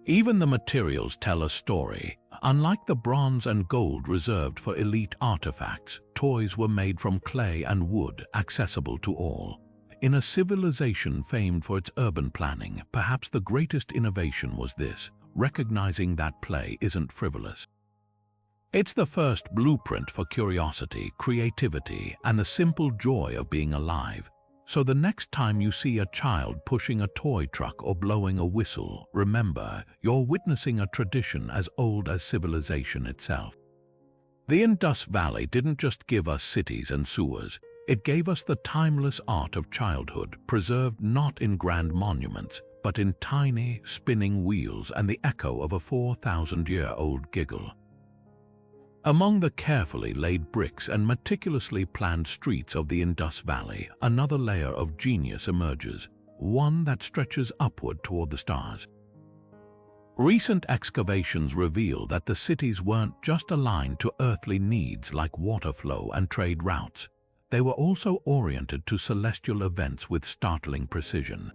Even the materials tell a story. Unlike the bronze and gold reserved for elite artifacts, toys were made from clay and wood, accessible to all. In a civilization famed for its urban planning, perhaps the greatest innovation was this, recognizing that play isn't frivolous. It's the first blueprint for curiosity, creativity, and the simple joy of being alive. So the next time you see a child pushing a toy truck or blowing a whistle, remember, you're witnessing a tradition as old as civilization itself. The Indus Valley didn't just give us cities and sewers. It gave us the timeless art of childhood, preserved not in grand monuments, but in tiny, spinning wheels and the echo of a 4,000-year-old giggle. Among the carefully laid bricks and meticulously planned streets of the Indus Valley, another layer of genius emerges, one that stretches upward toward the stars. Recent excavations reveal that the cities weren't just aligned to earthly needs like water flow and trade routes. They were also oriented to celestial events with startling precision.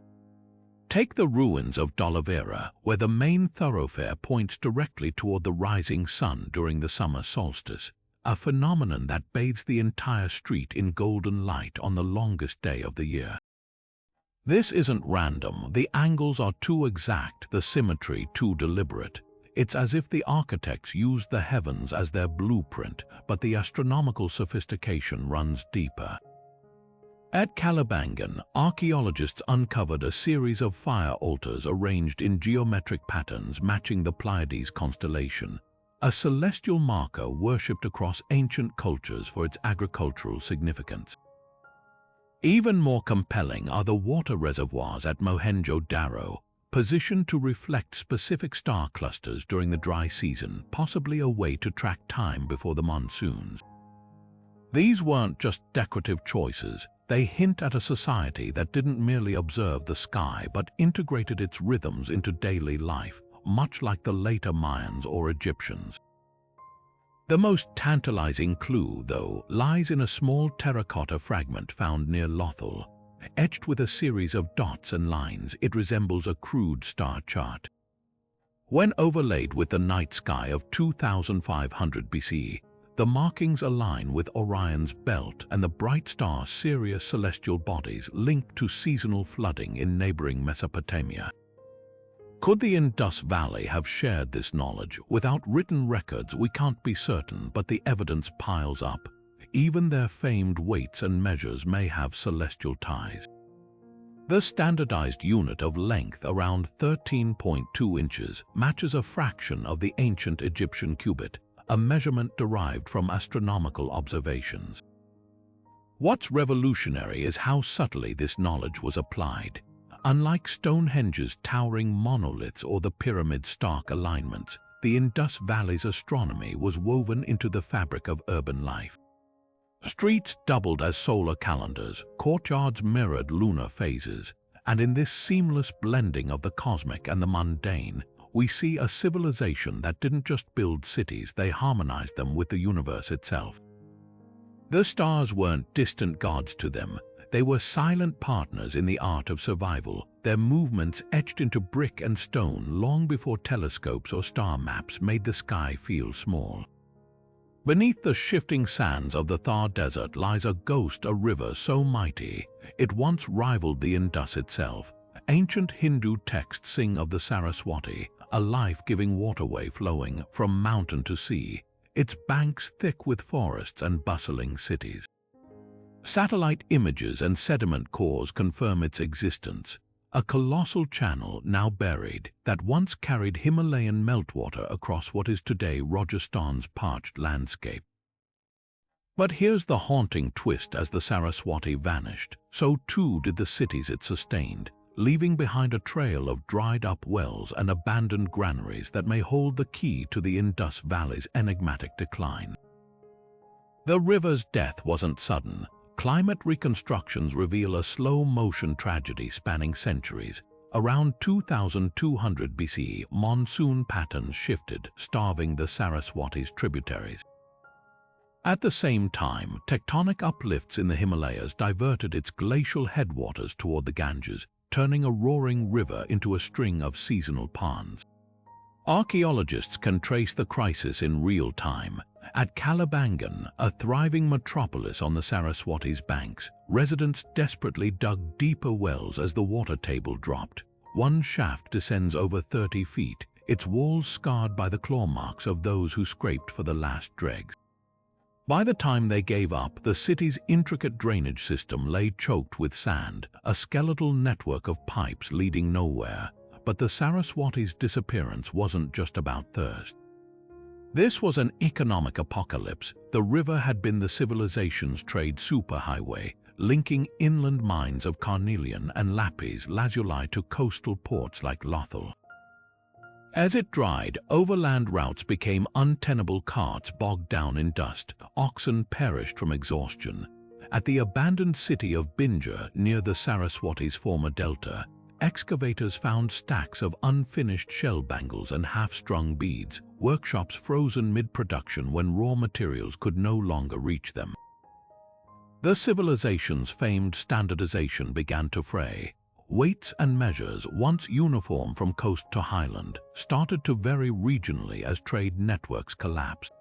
Take the ruins of Dolivera, where the main thoroughfare points directly toward the rising sun during the summer solstice, a phenomenon that bathes the entire street in golden light on the longest day of the year. This isn't random. The angles are too exact, the symmetry too deliberate. It's as if the architects used the heavens as their blueprint, but the astronomical sophistication runs deeper. At Kalibangan, archaeologists uncovered a series of fire altars arranged in geometric patterns matching the Pleiades constellation, a celestial marker worshipped across ancient cultures for its agricultural significance. Even more compelling are the water reservoirs at Mohenjo-Daro, positioned to reflect specific star clusters during the dry season, possibly a way to track time before the monsoons. These weren't just decorative choices. They hint at a society that didn't merely observe the sky but integrated its rhythms into daily life, much like the later Mayans or Egyptians. The most tantalizing clue, though, lies in a small terracotta fragment found near Lothal. Etched with a series of dots and lines, it resembles a crude star chart. When overlaid with the night sky of 2500 BCE, the markings align with Orion's belt and the bright star Sirius celestial bodies linked to seasonal flooding in neighboring Mesopotamia. Could the Indus Valley have shared this knowledge? Without written records, we can't be certain, but the evidence piles up. Even their famed weights and measures may have celestial ties. The standardized unit of length, around 13.2 inches, matches a fraction of the ancient Egyptian cubit, a measurement derived from astronomical observations. What's revolutionary is how subtly this knowledge was applied. Unlike Stonehenge's towering monoliths or the pyramid's stark alignments, the Indus Valley's astronomy was woven into the fabric of urban life. Streets doubled as solar calendars, courtyards mirrored lunar phases, and in this seamless blending of the cosmic and the mundane, we see a civilization that didn't just build cities, they harmonized them with the universe itself. The stars weren't distant gods to them, They were silent partners in the art of survival, their movements etched into brick and stone long before telescopes or star maps made the sky feel small. Beneath the shifting sands of the Thar Desert lies a river so mighty it once rivaled the Indus itself. Ancient Hindu texts sing of the Saraswati, a life-giving waterway flowing from mountain to sea, its banks thick with forests and bustling cities. Satellite images and sediment cores confirm its existence, a colossal channel now buried that once carried Himalayan meltwater across what is today Rajasthan's parched landscape. But here's the haunting twist: as the Saraswati vanished, so too did the cities it sustained, leaving behind a trail of dried-up wells and abandoned granaries that may hold the key to the Indus Valley's enigmatic decline. The river's death wasn't sudden. Climate reconstructions reveal a slow-motion tragedy spanning centuries. Around 2200 BCE, monsoon patterns shifted, starving the Saraswati's tributaries. At the same time, tectonic uplifts in the Himalayas diverted its glacial headwaters toward the Ganges, turning a roaring river into a string of seasonal ponds. Archaeologists can trace the crisis in real time. At Kalibangan, a thriving metropolis on the Saraswati's banks, residents desperately dug deeper wells as the water table dropped. One shaft descends over 30 feet, its walls scarred by the claw marks of those who scraped for the last dregs. By the time they gave up, the city's intricate drainage system lay choked with sand, a skeletal network of pipes leading nowhere. But the Saraswati's disappearance wasn't just about thirst. This was an economic apocalypse. The river had been the civilization's trade superhighway, linking inland mines of carnelian and lapis lazuli to coastal ports like Lothal. As it dried, overland routes became untenable. Carts bogged down in dust, oxen perished from exhaustion. At the abandoned city of Binjur, near the Saraswati's former delta, excavators found stacks of unfinished shell bangles and half-strung beads, workshops frozen mid-production when raw materials could no longer reach them. The civilization's famed standardization began to fray. Weights and measures, once uniform from coast to highland, started to vary regionally as trade networks collapsed.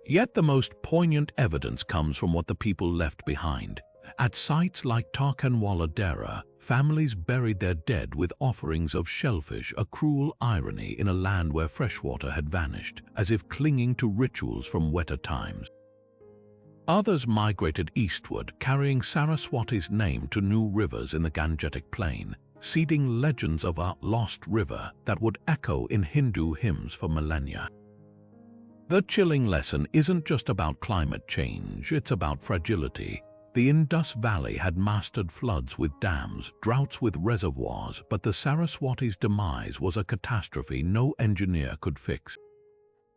Yet the most poignant evidence comes from what the people left behind. At sites like Tarkanwala Dera, families buried their dead with offerings of shellfish, a cruel irony in a land where freshwater had vanished, as if clinging to rituals from wetter times. Others migrated eastward, carrying Saraswati's name to new rivers in the Gangetic Plain, seeding legends of a lost river that would echo in Hindu hymns for millennia. The chilling lesson isn't just about climate change, it's about fragility. The Indus Valley had mastered floods with dams, droughts with reservoirs, but the Saraswati's demise was a catastrophe no engineer could fix.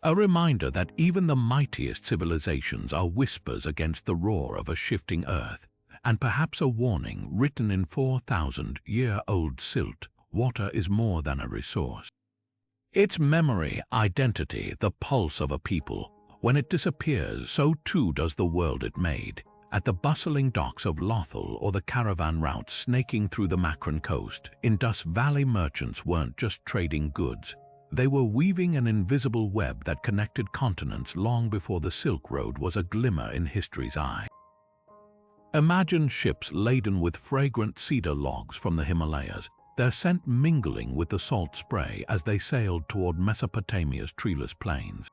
A reminder that even the mightiest civilizations are whispers against the roar of a shifting earth, and perhaps a warning written in 4,000-year-old silt: water is more than a resource. Its memory, identity, the pulse of a people. When it disappears, so too does the world it made. At the bustling docks of Lothal or the caravan routes snaking through the Makran coast, Indus Valley merchants weren't just trading goods. They were weaving an invisible web that connected continents long before the Silk Road was a glimmer in history's eye. Imagine ships laden with fragrant cedar logs from the Himalayas, their scent mingling with the salt spray as they sailed toward Mesopotamia's treeless plains.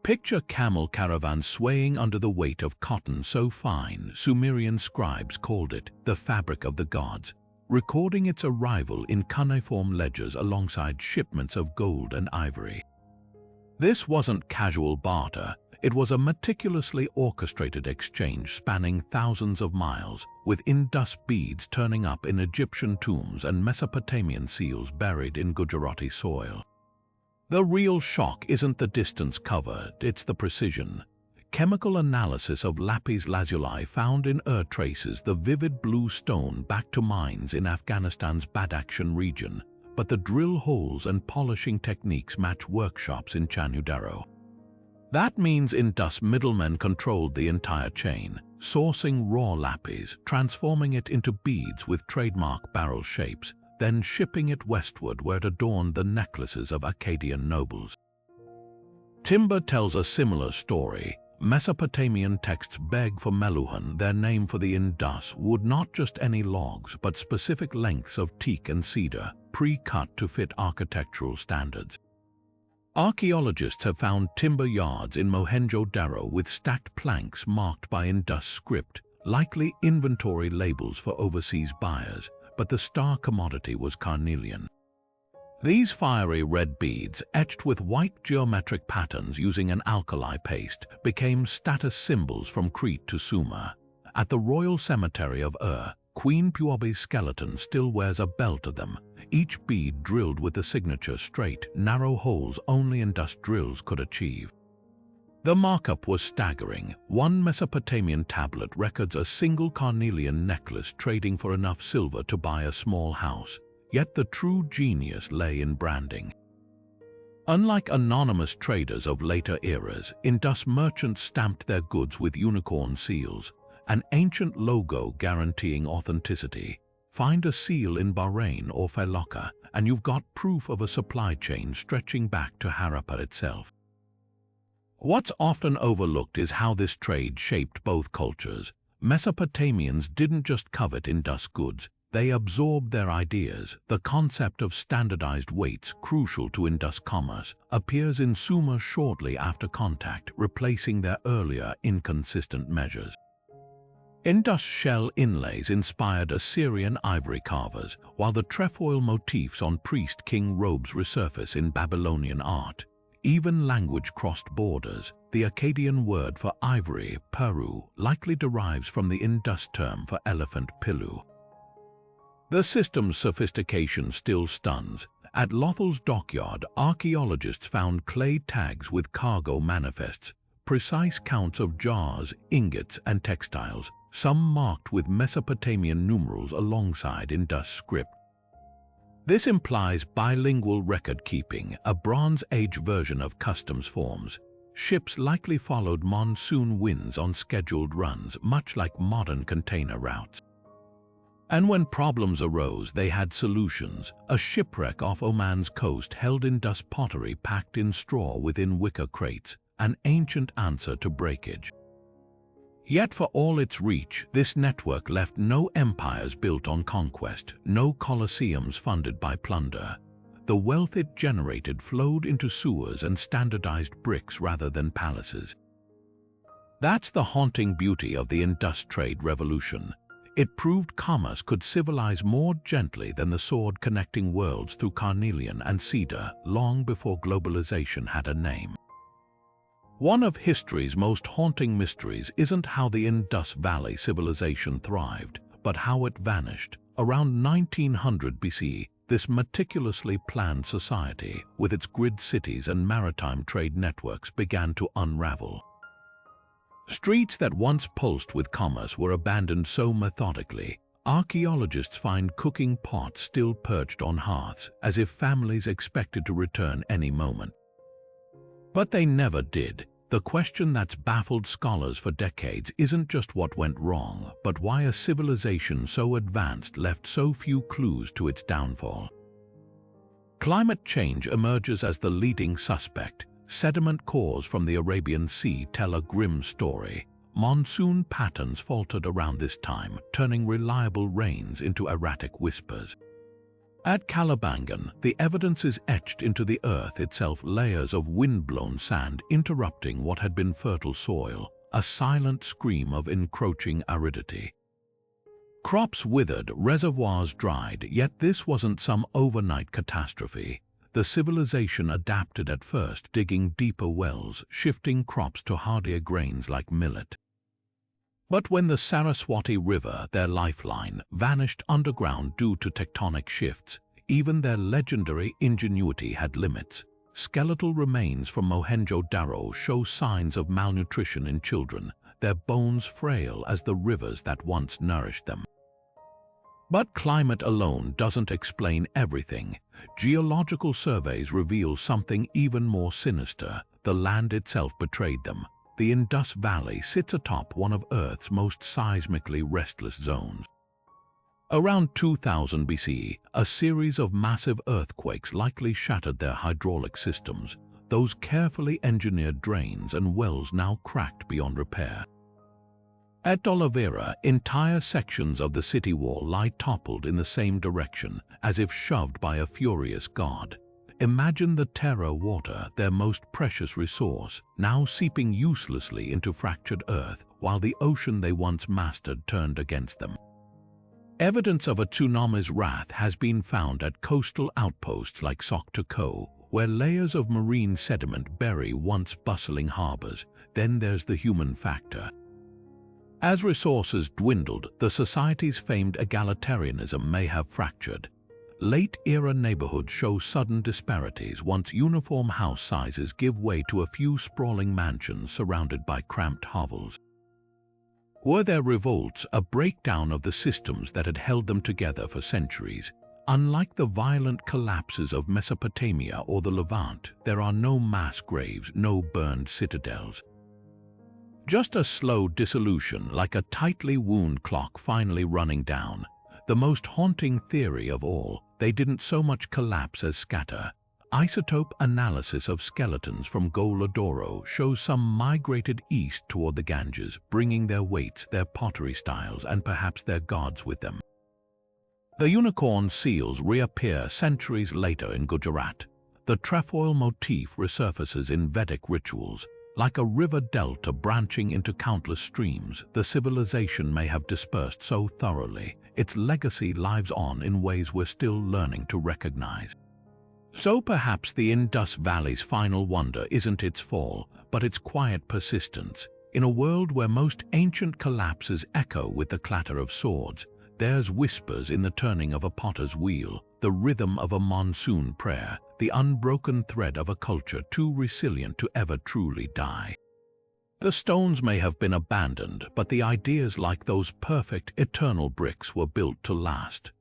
Picture camel caravans swaying under the weight of cotton so fine, Sumerian scribes called it the fabric of the gods, recording its arrival in cuneiform ledgers alongside shipments of gold and ivory. This wasn't casual barter, it was a meticulously orchestrated exchange spanning thousands of miles, with Indus beads turning up in Egyptian tombs and Mesopotamian seals buried in Gujarati soil. The real shock isn't the distance covered, it's the precision. Chemical analysis of lapis lazuli found in traces the vivid blue stone back to mines in Afghanistan's Badakhshan region, but the drill holes and polishing techniques match workshops in Mohenjo-Daro. That means Indus middlemen controlled the entire chain, sourcing raw lapis, transforming it into beads with trademark barrel shapes, then shipping it westward where it adorned the necklaces of Akkadian nobles. Timber tells a similar story. Mesopotamian texts beg for meluhan, their name for the Indus wood, not just any logs, but specific lengths of teak and cedar, pre-cut to fit architectural standards. Archaeologists have found timber yards in Mohenjo-Daro with stacked planks marked by Indus script, likely inventory labels for overseas buyers, but the star commodity was carnelian. These fiery red beads, etched with white geometric patterns using an alkali paste, became status symbols from Crete to Sumer. At the royal cemetery of Queen Puobi's skeleton still wears a belt of them, each bead drilled with the signature straight, narrow holes only Indus drills could achieve. The markup was staggering. One Mesopotamian tablet records a single carnelian necklace trading for enough silver to buy a small house. Yet the true genius lay in branding. Unlike anonymous traders of later eras, Indus merchants stamped their goods with unicorn seals, an ancient logo guaranteeing authenticity. Find a seal in Bahrain or Felucca, and you've got proof of a supply chain stretching back to Harappa itself. What's often overlooked is how this trade shaped both cultures. Mesopotamians didn't just covet Indus goods, they absorbed their ideas. The concept of standardized weights, crucial to Indus commerce, appears in Sumer shortly after contact, replacing their earlier inconsistent measures. Indus shell inlays inspired Assyrian ivory carvers, while the trefoil motifs on priest-king robes resurface in Babylonian art. Even language crossed borders. The Akkadian word for ivory, peru, likely derives from the Indus term for elephant, pilu. The system's sophistication still stuns. At Lothal's dockyard, archaeologists found clay tags with cargo manifests, precise counts of jars, ingots, and textiles, some marked with Mesopotamian numerals alongside Indus script. This implies bilingual record-keeping, a Bronze Age version of customs forms. Ships likely followed monsoon winds on scheduled runs, much like modern container routes. And when problems arose, they had solutions. A shipwreck off Oman's coast held Indus pottery packed in straw within wicker crates, an ancient answer to breakage. Yet for all its reach, this network left no empires built on conquest, no colosseums funded by plunder. The wealth it generated flowed into sewers and standardized bricks rather than palaces. That's the haunting beauty of the Indus trade revolution. It proved commerce could civilize more gently than the sword connecting worlds through carnelian and cedar long before globalization had a name. One of history's most haunting mysteries isn't how the Indus Valley Civilization thrived, but how it vanished. Around 1900 BC, this meticulously planned society, with its grid cities and maritime trade networks, began to unravel. Streets that once pulsed with commerce were abandoned so methodically. Archaeologists find cooking pots still perched on hearths, as if families expected to return any moment. But they never did. The question that's baffled scholars for decades isn't just what went wrong, but why a civilization so advanced left so few clues to its downfall. Climate change emerges as the leading suspect. Sediment cores from the Arabian Sea tell a grim story. Monsoon patterns faltered around this time, turning reliable rains into erratic whispers. At Kalibangan, the evidence is etched into the earth itself, layers of wind-blown sand interrupting what had been fertile soil, a silent scream of encroaching aridity. Crops withered, reservoirs dried, yet this wasn't some overnight catastrophe. The civilization adapted at first, digging deeper wells, shifting crops to hardier grains like millet. But when the Saraswati River, their lifeline, vanished underground due to tectonic shifts, even their legendary ingenuity had limits. Skeletal remains from Mohenjo-Daro show signs of malnutrition in children, their bones frail as the rivers that once nourished them. But climate alone doesn't explain everything. Geological surveys reveal something even more sinister. The land itself betrayed them. the Indus Valley sits atop one of Earth's most seismically restless zones. Around 2000 BCE, a series of massive earthquakes likely shattered their hydraulic systems, those carefully engineered drains and wells now cracked beyond repair. At Oliveira, entire sections of the city wall lie toppled in the same direction, as if shoved by a furious god. Imagine the terra water, their most precious resource, now seeping uselessly into fractured earth, while the ocean they once mastered turned against them. Evidence of a tsunami's wrath has been found at coastal outposts like Sokto, where layers of marine sediment bury once bustling harbors. Then there's the human factor. As resources dwindled, the society's famed egalitarianism may have fractured. Late-era neighborhoods show sudden disparities once uniform house sizes give way to a few sprawling mansions surrounded by cramped hovels. Were their revolts a breakdown of the systems that had held them together for centuries? Unlike the violent collapses of Mesopotamia or the Levant, there are no mass graves, no burned citadels. Just a slow dissolution, like a tightly wound clock finally running down. The most haunting theory of all, they didn't so much collapse as scatter. Isotope analysis of skeletons from Daro shows some migrated east toward the Ganges, bringing their weights, their pottery styles, and perhaps their gods with them. The unicorn seals reappear centuries later in Gujarat. The trefoil motif resurfaces in Vedic rituals. Like a river delta branching into countless streams, the civilization may have dispersed so thoroughly, its legacy lives on in ways we're still learning to recognize. So perhaps the Indus Valley's final wonder isn't its fall, but its quiet persistence. In a world where most ancient collapses echo with the clatter of swords, there's whispers in the turning of a potter's wheel, the rhythm of a monsoon prayer, the unbroken thread of a culture too resilient to ever truly die. The stones may have been abandoned, but the ideas like those perfect, eternal bricks were built to last.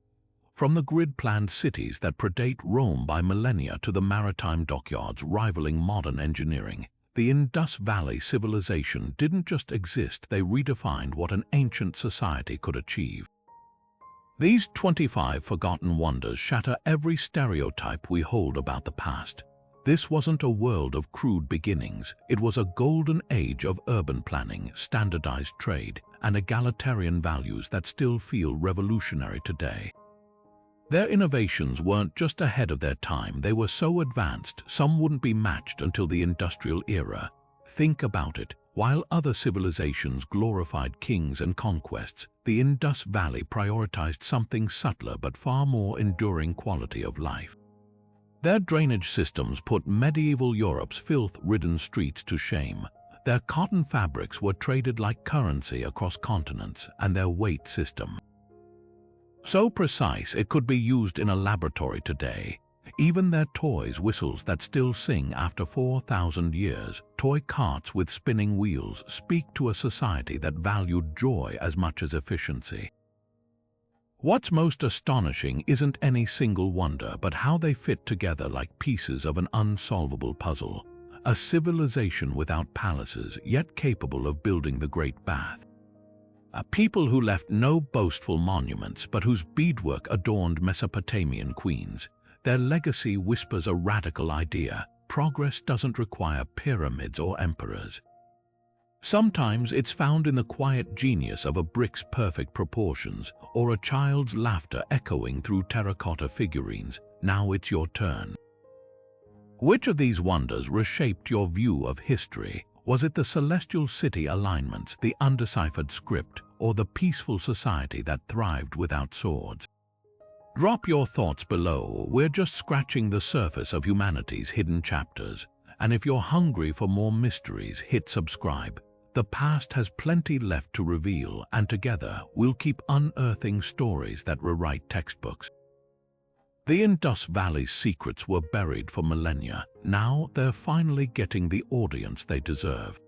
From the grid-planned cities that predate Rome by millennia to the maritime dockyards rivaling modern engineering, the Indus Valley Civilization didn't just exist, they redefined what an ancient society could achieve. These 25 forgotten wonders shatter every stereotype we hold about the past. This wasn't a world of crude beginnings, it was a golden age of urban planning, standardized trade, and egalitarian values that still feel revolutionary today. Their innovations weren't just ahead of their time, they were so advanced some wouldn't be matched until the industrial era. Think about it. While other civilizations glorified kings and conquests, the Indus Valley prioritized something subtler but far more enduring: quality of life. Their drainage systems put medieval Europe's filth-ridden streets to shame. Their cotton fabrics were traded like currency across continents, and their weight system, so precise it could be used in a laboratory today. Even their toys, whistles that still sing after 4,000 years, toy carts with spinning wheels, speak to a society that valued joy as much as efficiency. What's most astonishing isn't any single wonder, but how they fit together like pieces of an unsolvable puzzle. A civilization without palaces, yet capable of building the Great Bath. A people who left no boastful monuments, but whose beadwork adorned Mesopotamian queens. Their legacy whispers a radical idea: progress doesn't require pyramids or emperors. Sometimes it's found in the quiet genius of a brick's perfect proportions, or a child's laughter echoing through terracotta figurines. Now it's your turn. Which of these wonders reshaped your view of history? Was it the celestial city alignments, the undeciphered script, or the peaceful society that thrived without swords? Drop your thoughts below. We're just scratching the surface of humanity's hidden chapters. And if you're hungry for more mysteries, hit subscribe. The past has plenty left to reveal, and together we'll keep unearthing stories that rewrite textbooks. The Indus Valley's secrets were buried for millennia. Now they're finally getting the audience they deserve.